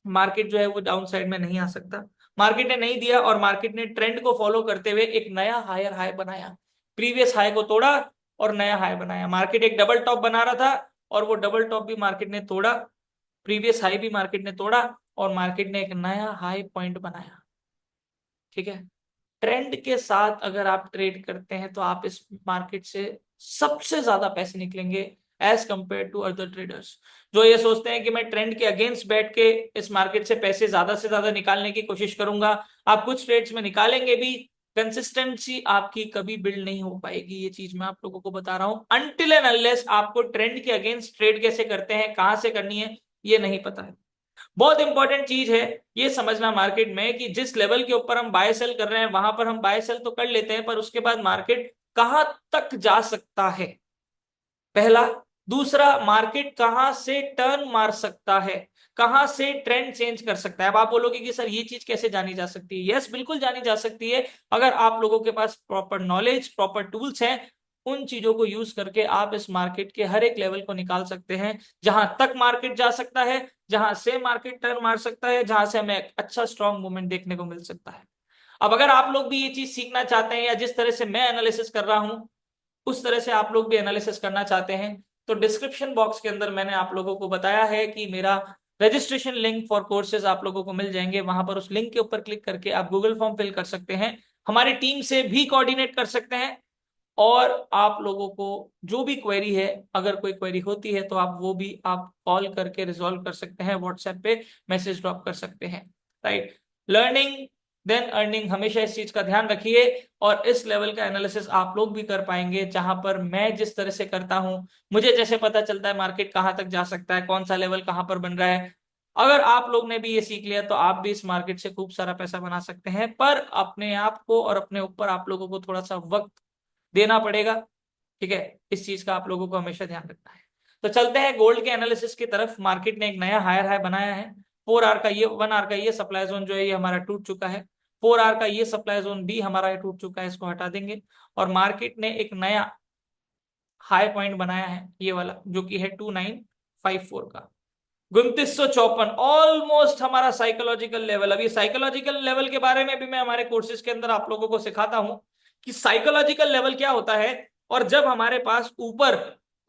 मार्केट जो है वो डाउन साइड में नहीं आ सकता। मार्केट ने नहीं दिया, और मार्केट ने ट्रेंड को फॉलो करते हुए एक नया हायर हाई बनाया, प्रीवियस हाई को तोड़ा और नया हाई बनाया। मार्केट एक डबल टॉप बना रहा था, और वो डबल टॉप भी मार्केट ने तोड़ा, प्रीवियस हाई भी मार्केट ने तोड़ा, और मार्केट ने एक नया हाई पॉइंट बनाया, ठीक है। ट्रेंड के साथ अगर आप ट्रेड करते हैं तो आप इस मार्केट से सबसे ज्यादा पैसे निकलेंगे as compare to other traders, जो ये सोचते हैं कि मैं ट्रेंड के अगेंस्ट बैठ के इस मार्केट से पैसे ज्यादा से ज्यादा निकालने की कोशिश करूंगा। आप कुछ ट्रेड्स में निकालेंगे भी, कंसिस्टेंसी आपकी कभी बिल्ड नहीं हो पाएगी। ये चीज मैं आप लोगों को बता रहा हूं, अनटिल एंड अनलेस आपको ट्रेंड के अगेंस्ट ट्रेड कैसे करते हैं, कहां से करनी है, ये नहीं पता है। बहुत इंपॉर्टेंट चीज है ये समझना मार्केट में, कि जिस लेवल के ऊपर हम बाय सेल कर रहे हैं वहां पर हम बाय सेल तो कर लेते हैं, पर उसके बाद मार्केट कहां तक जा सकता है। पहला, दूसरा, मार्केट कहां से टर्न मार सकता है, कहां से ट्रेंड चेंज कर सकता है। अब आप बोलोगे कि सर ये चीज कैसे जानी जा सकती है? यस, बिल्कुल जानी जा सकती है, अगर आप लोगों के पास प्रॉपर नॉलेज, प्रॉपर टूल्स हैं। उन चीजों को यूज करके आप इस मार्केट के हर एक लेवल को निकाल सकते हैं, जहां तक मार्केट जा सकता है, जहां से मार्केट टर्न मार सकता है, जहां से हमें अच्छा स्ट्रॉन्ग मूवमेंट देखने को मिल सकता है। अब अगर आप लोग भी ये चीज सीखना चाहते हैं, या जिस तरह से मैं एनालिसिस कर रहा हूं उस तरह से आप लोग भी एनालिसिस करना चाहते हैं, तो डिस्क्रिप्शन बॉक्स के अंदर मैंने आप लोगों को बताया है कि मेरा रजिस्ट्रेशन लिंक फॉर कोर्सेज आप लोगों को मिल जाएंगे। वहां पर उस लिंक के ऊपर क्लिक करके आप गूगल फॉर्म फिल कर सकते हैं, हमारी टीम से भी कोऑर्डिनेट कर सकते हैं, और आप लोगों को जो भी क्वेरी है, अगर कोई क्वेरी होती है तो आप वो भी आप कॉल करके रिजॉल्व कर सकते हैं, व्हाट्सएप पे मैसेज ड्रॉप कर सकते हैं। राइट, लर्निंग देन अर्निंग, हमेशा इस चीज का ध्यान रखिए। और इस लेवल का एनालिसिस आप लोग भी कर पाएंगे, जहां पर मैं जिस तरह से करता हूं, मुझे जैसे पता चलता है मार्केट कहां तक जा सकता है, कौन सा लेवल कहां पर बन रहा है। अगर आप लोग ने भी ये सीख लिया तो आप भी इस मार्केट से खूब सारा पैसा बना सकते हैं, पर अपने आप को और अपने ऊपर आप लोगों को थोड़ा सा वक्त देना पड़ेगा। ठीक है, इस चीज का आप लोगों को हमेशा ध्यान रखना है। तो चलते हैं गोल्ड के एनालिसिस की तरफ। मार्केट ने एक नया हायर हाई बनाया है। 4 आवर का ये, 1 आवर का ये सप्लाई जोन जो है ये हमारा टूट चुका है। 4 आवर का ये सप्लाई जोन भी हमारा ये टूट चुका है, इसको हटा देंगे। और मार्केट ने एक नया हाई पॉइंट बनाया है, ये वाला जो कि है 2954 का, 2954, ऑलमोस्ट हमारा साइकोलॉजिकल लेवल। अभी साइकोलॉजिकल लेवल के बारे में भी मैं हमारे कोर्सेज के अंदर आप लोगों को सिखाता हूं कि साइकोलॉजिकल लेवल क्या होता है, और जब हमारे पास ऊपर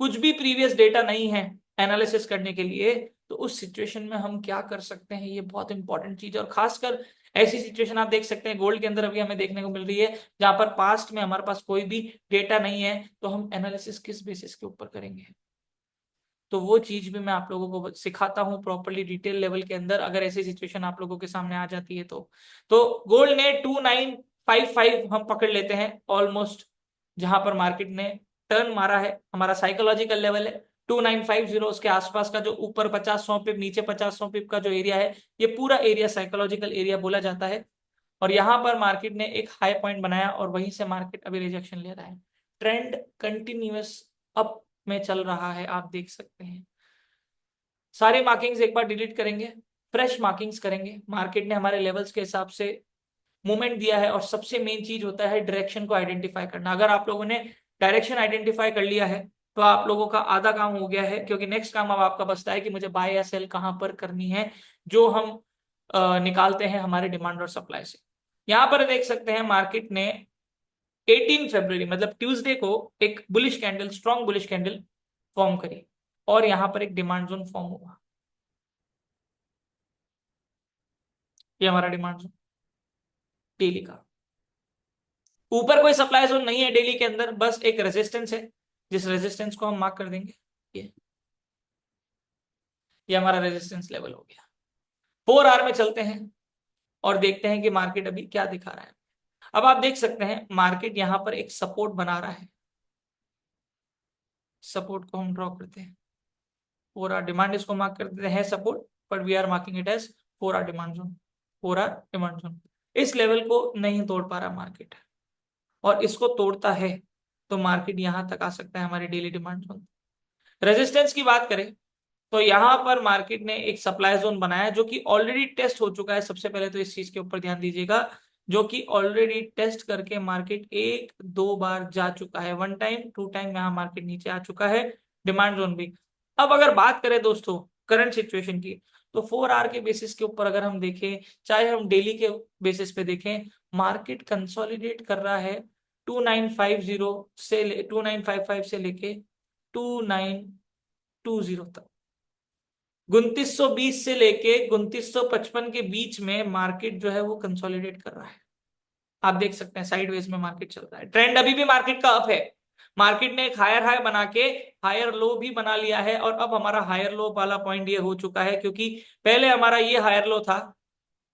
कुछ भी प्रीवियस डेटा नहीं है एनालिसिस करने के लिए, तो उस सिचुएशन में हम क्या कर सकते हैं, ये बहुत इंपॉर्टेंट चीज है। और खासकर ऐसी सिचुएशन आप देख सकते हैं गोल्ड के अंदर अभी हमें देखने को मिल रही है, जहां पर पास्ट में हमारे पास कोई भी डेटा नहीं है, तो हम एनालिसिस किस बेसिस के ऊपर करेंगे। तो वो चीज भी मैं आप लोगों को सिखाता हूँ प्रॉपरली डिटेल लेवल के अंदर, अगर ऐसी सिचुएशन आप लोगों के सामने आ जाती है तो गोल्ड ने 2955 हम पकड़ लेते हैं ऑलमोस्ट, जहां पर मार्केट ने टर्न मारा है, हमारा साइकोलॉजिकल लेवल है 2950। उसके आसपास का जो ऊपर 50-100 पिप, नीचे 50-100 पिप का जो एरिया है, ये पूरा एरिया साइकोलॉजिकल एरिया बोला जाता है। और यहां पर मार्केट ने एक हाई पॉइंट बनाया, और वहीं से मार्केट अभी रिजेक्शन ले रहा है। ट्रेंड कंटिन्यूअस अप में चल रहा है, आप देख सकते हैं। सारे मार्किंग्स एक बार डिलीट करेंगे, फ्रेश मार्किंग्स करेंगे। मार्केट ने हमारे लेवल्स के हिसाब से मूवमेंट दिया है, और सबसे मेन चीज होता है डायरेक्शन को आइडेंटिफाई करना। अगर आप लोगों ने डायरेक्शन आइडेंटिफाई कर लिया है तो आप लोगों का आधा काम हो गया है, क्योंकि नेक्स्ट काम अब आपका बचता है कि मुझे बाय या सेल कहां पर करनी है, जो हम निकालते हैं हमारे डिमांड और सप्लाई से। यहां पर देख सकते हैं मार्केट ने 18 फरवरी मतलब ट्यूसडे को एक bullish candle, strong bullish candle form करी, और यहां पर एक डिमांड जोन फॉर्म हुआ। ये हमारा डिमांड जोन डेली का, ऊपर कोई सप्लाई जोन नहीं है डेली के अंदर, बस एक रेजिस्टेंस है, जिस रेजिस्टेंस को हम मार्क कर देंगे। ये ये हमारा रेजिस्टेंस लेवल हो गया। 4 आवर में चलते हैं और देखते हैं कि मार्केट अभी क्या दिखा रहा है। अब आप देख सकते हैं मार्केट यहां पर एक सपोर्ट बना रहा है, सपोर्ट को हम ड्रॉ करते हैं। 4 आवर डिमांड इसको मार्क कर देते हैं support, but we are marking it as 4 hour demand zone. 4 hour demand zone, इस लेवल को नहीं तोड़ पा रहा मार्केट, और इसको तोड़ता है तो मार्केट यहां तक आ सकता है हमारी डेली डिमांड जोन। रेजिस्टेंस की बात करें तो यहां पर मार्केट ने एक सप्लाई जोन बनाया, जो कि ऑलरेडी टेस्ट हो चुका है। सबसे पहले तो इस चीज के ऊपर ध्यान दीजिएगा, जो कि ऑलरेडी टेस्ट करके मार्केट 1-2 बार जा चुका है, 1 टाइम 2 टाइम यहाँ मार्केट नीचे आ चुका है, डिमांड जोन भी। अब अगर बात करें दोस्तों करंट सिचुएशन की, तो 4 आवर के बेसिस के ऊपर अगर हम देखें, चाहे हम डेली के बेसिस पे देखें, मार्केट कंसोलिडेट कर रहा है 2955 से लेके 2920 तक, 2920 से लेके 2955 के बीच में मार्केट जो है वो कंसोलिडेट कर रहा है। आप देख सकते हैं साइडवेज में मार्केट चल रहा है, ट्रेंड अभी भी मार्केट का अप है। मार्केट ने एक हायर हाई बना के हायर लो भी बना लिया है, और अब हमारा हायर लो वाला पॉइंट ये हो चुका है, क्योंकि पहले हमारा ये हायर लो था,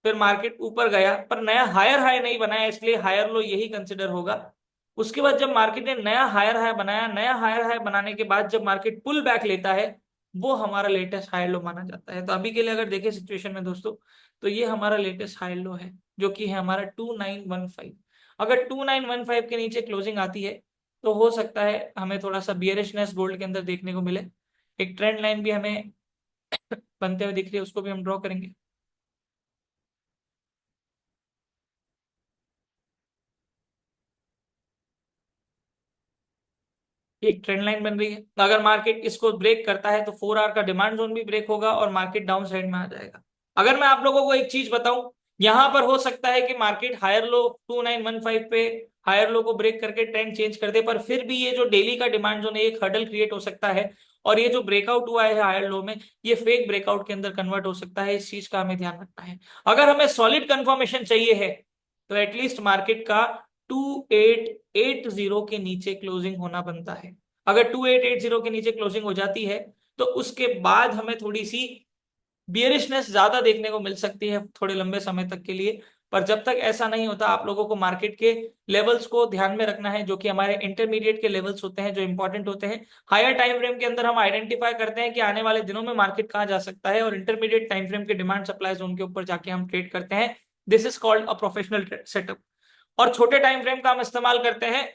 फिर मार्केट ऊपर गया पर नया हायर हाई नहीं बनाया, इसलिए हायर लो यही कंसिडर होगा। उसके बाद जब मार्केट ने नया हायर हाई बनाया, नया हायर हाई बनाने के बाद जब मार्केट पुल बैक लेता है, वो हमारा लेटेस्ट हाई लो माना जाता है। तो अभी के लिए अगर देखें सिचुएशन में दोस्तों, तो ये हमारा लेटेस्ट हाई लो है, जो कि है हमारा 2915। अगर 2915 के नीचे क्लोजिंग आती है तो हो सकता है हमें थोड़ा सा बियरिशनेस गोल्ड के अंदर देखने को मिले। एक ट्रेंड लाइन भी हमें बनते हुए दिख रही है, उसको भी हम ड्रॉ करेंगे। एक ट्रेंड लाइन बन रही है, अगर मार्केट इसको ब्रेक करता है तो 4 आवर का डिमांड जोन भी ब्रेक होगा और मार्केट डाउन साइड में आ जाएगा। अगर मैं आप लोगों को एक चीज बताऊं, यहां पर हो सकता है कि मार्केट हायर लो 2915 पे हायर लो को ब्रेक करके ट्रेंड चेंज कर दे, पर फिर भी ये जो डेली का डिमांड जोन है एक हर्डल क्रिएट हो सकता है, और ये जो ब्रेकआउट हुआ है हायर लो में, ये फेक ब्रेकआउट के अंदर कन्वर्ट हो सकता है। इस चीज का हमें ध्यान रखना है। अगर हमें सॉलिड कंफर्मेशन चाहिए है तो एटलीस्ट मार्केट का 2880 के नीचे क्लोजिंग होना बनता है। अगर 2880 के नीचे क्लोजिंग हो जाती है तो उसके बाद हमें थोड़ी सी बियरिशनेस ज्यादा देखने को मिल सकती है थोड़े लंबे समय तक के लिए। पर जब तक ऐसा नहीं होता, आप लोगों को मार्केट के लेवल्स को ध्यान में रखना है, जो कि हमारे इंटरमीडिएट के लेवल्स होते हैं, जो इंपॉर्टेंट होते हैं। हायर टाइम फ्रेम के अंदर हम आइडेंटिफाई करते हैं कि आने वाले दिनों में मार्केट कहाँ जा सकता है, और इंटरमीडिएट टाइम फ्रेम के डिमांड सप्लाई जोन के ऊपर जाके हम ट्रेड करते हैं। This is called a professional setup. और छोटे टाइम फ्रेम का हम इस्तेमाल करते हैं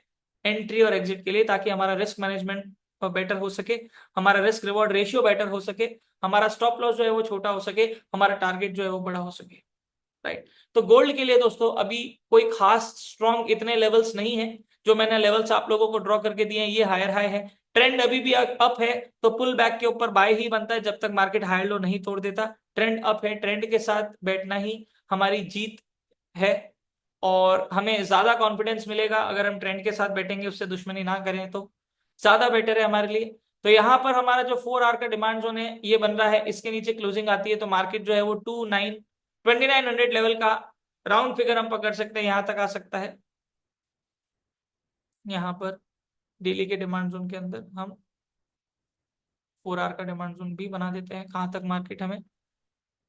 एंट्री और एग्जिट के लिए, ताकि हमारा रिस्क मैनेजमेंट बेटर हो सके, हमारा रिस्क रिवॉर्ड रेशियो बेटर हो सके, हमारा स्टॉप लॉस जो है वो छोटा हो सके, हमारा टारगेट जो है वो बड़ा हो सके। राइट। तो गोल्ड के लिए दोस्तों अभी कोई खास स्ट्रॉन्ग इतने लेवल्स नहीं है। जो मैंने लेवल्स आप लोगों को ड्रॉ करके दिए हैं ये हायर हाई है। ट्रेंड अभी भी अप है, तो पुल बैक के ऊपर बाय ही बनता है जब तक मार्केट हायर लो नहीं तोड़ देता। ट्रेंड अप है, ट्रेंड के साथ बैठना ही हमारी जीत है। और हमें ज्यादा कॉन्फिडेंस मिलेगा अगर हम ट्रेंड के साथ बैठेंगे, उससे दुश्मनी ना करें तो ज्यादा बेटर है हमारे लिए। तो यहाँ पर हमारा जो 4 आवर का डिमांड जोन है ये बन रहा है, इसके नीचे क्लोजिंग आती है तो मार्केट जो है वो 2900 लेवल का राउंड फिगर हम पकड़ सकते हैं, यहां तक आ सकता है। यहाँ पर डेली के डिमांड जोन के अंदर हम 4 आवर का डिमांड जोन भी बना देते हैं, कहाँ तक मार्केट हमें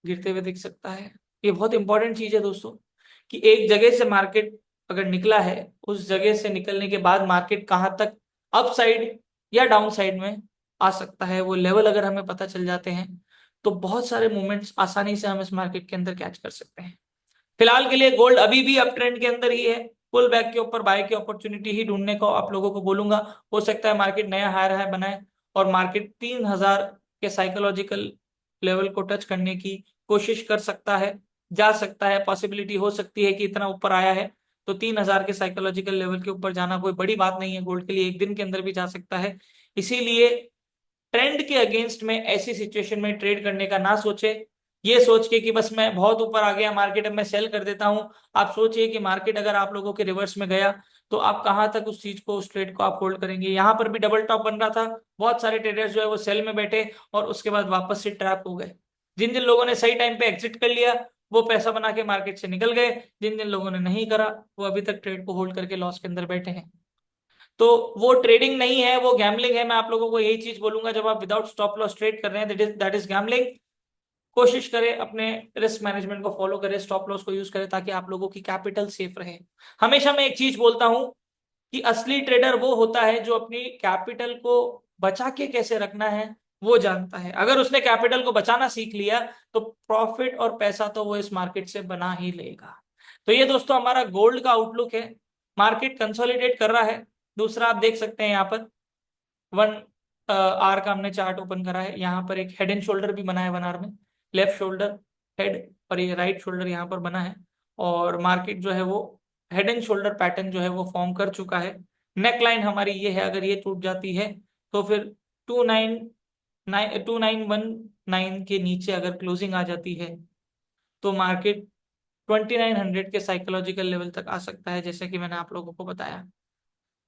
गिरते हुए दिख सकता है। ये बहुत इंपॉर्टेंट चीज है दोस्तों, कि एक जगह से मार्केट अगर निकला है, उस जगह से निकलने के बाद मार्केट कहाँ तक अप साइड या डाउन साइड में आ सकता है, वो लेवल अगर हमें पता चल जाते हैं तो बहुत सारे मूवमेंट्स आसानी से हम इस मार्केट के अंदर कैच कर सकते हैं। फिलहाल के लिए गोल्ड अभी भी अप ट्रेंड के अंदर ही है। पुल बैक के ऊपर बाय की अपॉर्चुनिटी ही ढूंढने को आप लोगों को बोलूंगा। हो सकता है मार्केट नया हायर हाई बनाए और मार्केट 3000 के साइकोलॉजिकल लेवल को टच करने की कोशिश कर सकता है, जा सकता है। पॉसिबिलिटी हो सकती है कि इतना ऊपर आया है तो 3000 के साइकोलॉजिकल लेवल के ऊपर जाना कोई बड़ी बात नहीं है गोल्ड के लिए, एक दिन के अंदर भी जा सकता है। इसीलिए ट्रेंड के अगेंस्ट में ऐसी सिचुएशन में ट्रेड करने का ना सोचे। ये सोच के कि बस मैं बहुत ऊपर आ गया मार्केट, अब मैं सेल कर देता हूं। आप सोचिए कि मार्केट अगर आप लोगों के रिवर्स में गया तो आप कहां तक उस चीज को, उस ट्रेड को आप होल्ड करेंगे। यहां पर भी डबल टॉप बन रहा था, बहुत सारे ट्रेडर्स जो है वो सेल में बैठे और उसके बाद वापस से ट्रैप हो गए। जिन जिन लोगों ने सही टाइम पे एग्जिट कर लिया वो पैसा बना के मार्केट से निकल गए, जिन जिन लोगों ने नहीं करा वो अभी तक ट्रेड को होल्ड करके लॉस के अंदर बैठे हैं। तो वो ट्रेडिंग नहीं है, वो गैम्बलिंग है। मैं आप लोगों को यही चीज बोलूंगा, जब आप विदाउट स्टॉप लॉस ट्रेड कर रहे हैं दैट इज गैम्बलिंग। कोशिश करें अपने रिस्क मैनेजमेंट को फॉलो करें, स्टॉप लॉस को यूज करें ताकि आप लोगों की कैपिटल सेफ रहे। हमेशा मैं एक चीज बोलता हूं कि असली ट्रेडर वो होता है जो अपनी कैपिटल को बचा के कैसे रखना है वो जानता है। अगर उसने कैपिटल को बचाना सीख लिया तो प्रॉफिट और पैसा तो वो इस मार्केट से बना ही लेगा। तो ये दोस्तों हमारा गोल्ड का आउटलुक है। मार्केट कंसोलिडेट कर रहा है। दूसरा आप देख सकते हैं यहाँ पर 1 आवर का हमने चार्ट ओपन करा है, यहाँ पर एक हेड एंड शोल्डर भी बना है 1 आवर में। लेफ्ट शोल्डर हेड और ये राइट शोल्डर यहाँ पर बना है, और मार्केट जो है वो हेड एंड शोल्डर पैटर्न जो है वो फॉर्म कर चुका है। नेक लाइन हमारी ये है, अगर ये टूट जाती है तो फिर 2919 के नीचे अगर क्लोजिंग आ जाती है तो मार्केट 2900 के साइकोलॉजिकल लेवल तक आ सकता है, जैसे कि मैंने आप लोगों को बताया।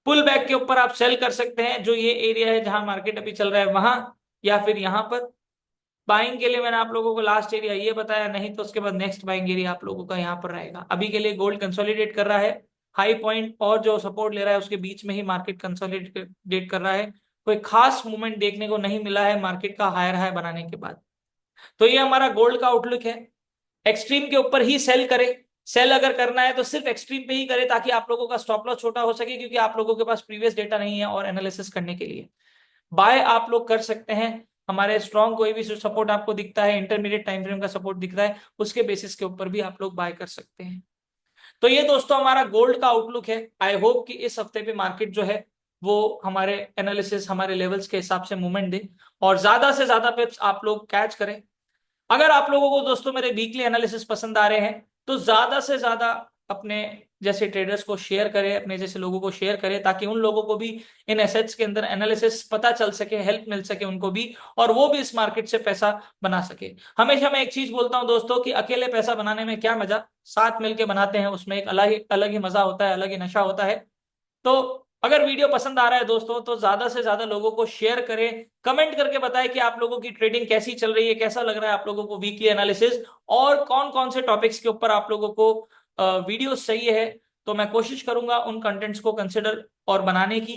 पुल बैक के ऊपर आप सेल कर सकते हैं, जो ये एरिया है जहां मार्केट अभी चल रहा है वहां, या फिर यहां पर। बाइंग के लिए मैंने आप लोगों को लास्ट एरिया ये बताया, नहीं तो उसके बाद नेक्स्ट बाइंग एरिया आप लोगों का यहाँ पर रहेगा। अभी के लिए गोल्ड कंसोलिडेट कर रहा है, हाई पॉइंट और जो सपोर्ट ले रहा है उसके बीच में ही मार्केट कंसोलिडेट कर रहा है। कोई खास मूवमेंट देखने को नहीं मिला है मार्केट का हायर हाई बनाने के बाद। तो ये हमारा गोल्ड का आउटलुक है। एक्सट्रीम के ऊपर ही सेल करे। सेल अगर करना है तो सिर्फ एक्सट्रीम पे ही करे, ताकि आप लोगों का स्टॉप लॉस छोटा हो सके, क्योंकि आप लोगों के पास प्रीवियस डेटा नहीं है और एनालिसिस करने के लिए। बाय आप लोग कर सकते हैं, हमारे स्ट्रॉन्ग कोई भी सपोर्ट आपको दिखता है, इंटरमीडिएट टाइम फ्रेम का सपोर्ट दिखता है, उसके बेसिस के ऊपर भी आप लोग बाय कर सकते हैं। तो ये दोस्तों हमारा गोल्ड का आउटलुक है। आई होप कि इस हफ्ते पे मार्केट जो है वो हमारे एनालिसिस, हमारे लेवल्स के हिसाब से मूवमेंट दे और ज्यादा से ज्यादा पिप्स आप लोग कैच करें। अगर आप लोगों को दोस्तों मेरे वीकली एनालिसिस पसंद आ रहे हैं तो ज्यादा से ज्यादा अपने जैसे ट्रेडर्स को शेयर करें, अपने जैसे लोगों को शेयर करें, ताकि उन लोगों को भी इन एसेट्स के अंदर एनालिसिस पता चल सके, हेल्प मिल सके उनको भी, और वो भी इस मार्केट से पैसा बना सके। हमेशा मैं एक चीज बोलता हूं दोस्तों कि अकेले पैसा बनाने में क्या मजा, साथ मिलके बनाते हैं उसमें एक अलग ही मजा होता है, अलग ही नशा होता है। तो अगर वीडियो पसंद आ रहा है दोस्तों तो ज्यादा से ज्यादा लोगों को शेयर करें, कमेंट करके बताएं कि आप लोगों की ट्रेडिंग कैसी चल रही है, कैसा लग रहा है आप लोगों को वीकली एनालिसिस, और कौन कौन से टॉपिक्स के ऊपर आप लोगों को वीडियो चाहिए है। तो मैं कोशिश करूंगा उन कंटेंट्स को कंसिडर और बनाने की,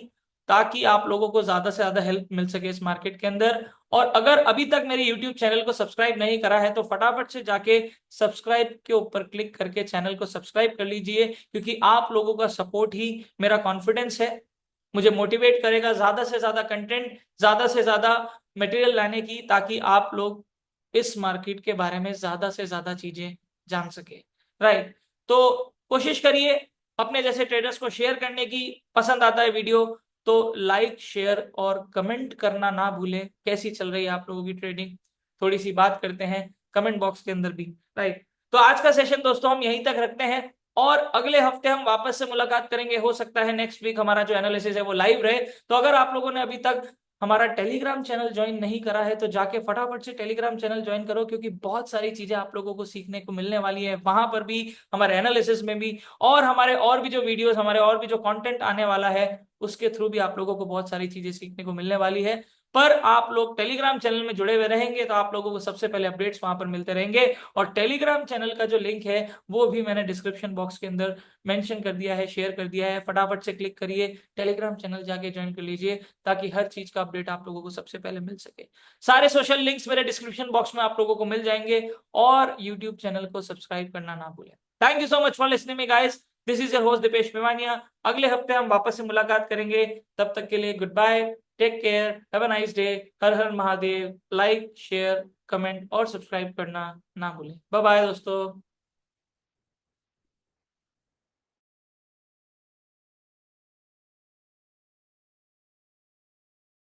ताकि आप लोगों को ज्यादा से ज्यादा हेल्प मिल सके इस मार्केट के अंदर। और अगर अभी तक मेरे YouTube चैनल को सब्सक्राइब नहीं करा है तो फटाफट से जाके सब्सक्राइब के ऊपर क्लिक करके चैनल को सब्सक्राइब कर लीजिए, क्योंकि आप लोगों का सपोर्ट ही मेरा कॉन्फिडेंस है, मुझे मोटिवेट करेगा ज्यादा से ज्यादा कंटेंट, ज्यादा से ज्यादा मटेरियल लाने की, ताकि आप लोग इस मार्केट के बारे में ज्यादा से ज्यादा चीजें जान सके। राइट। तो कोशिश करिए अपने जैसे ट्रेडर्स को शेयर करने की। पसंद आता है वीडियो तो लाइक, शेयर और कमेंट करना ना भूलें। कैसी चल रही है आप लोगों की ट्रेडिंग, थोड़ी सी बात करते हैं कमेंट बॉक्स के अंदर भी। राइट। तो आज का सेशन दोस्तों हम यहीं तक रखते हैं, और अगले हफ्ते हम वापस से मुलाकात करेंगे। हो सकता है नेक्स्ट वीक हमारा जो एनालिसिस है वो लाइव रहे। तो अगर आप लोगों ने अभी तक हमारा टेलीग्राम चैनल ज्वाइन नहीं करा है तो जाके फटाफट से टेलीग्राम चैनल ज्वाइन करो, क्योंकि बहुत सारी चीजें आप लोगों को सीखने को मिलने वाली है वहां पर भी, हमारे एनालिसिस में भी, और हमारे और भी जो वीडियोस, हमारे और भी जो कंटेंट आने वाला है उसके थ्रू भी आप लोगों को बहुत सारी चीजें सीखने को मिलने वाली है। पर आप लोग टेलीग्राम चैनल में जुड़े हुए रहेंगे तो आप लोगों को सबसे पहले अपडेट्स वहां पर मिलते रहेंगे। और टेलीग्राम चैनल का जो लिंक है वो भी मैंने डिस्क्रिप्शन बॉक्स के अंदर मेंशन कर दिया है, शेयर कर दिया है। फटाफट से क्लिक करिए, टेलीग्राम चैनल जाके ज्वाइन कर लीजिए, ताकि हर चीज का अपडेट आप लोगों को सबसे पहले मिल सके। सारे सोशल लिंक्स मेरे डिस्क्रिप्शन बॉक्स में आप लोगों को मिल जाएंगे, और यूट्यूब चैनल को सब्सक्राइब करना ना भूलें। Thank you so much for listening me guys, this is your host Deepesh Mewania. अगले हफ्ते हम वापस से मुलाकात करेंगे, तब तक के लिए good bye, take care, have a nice day. Har Har Mahadev. Like, share, comment और सब्सक्राइब करना ना भूलें। बाय बाय दोस्तों।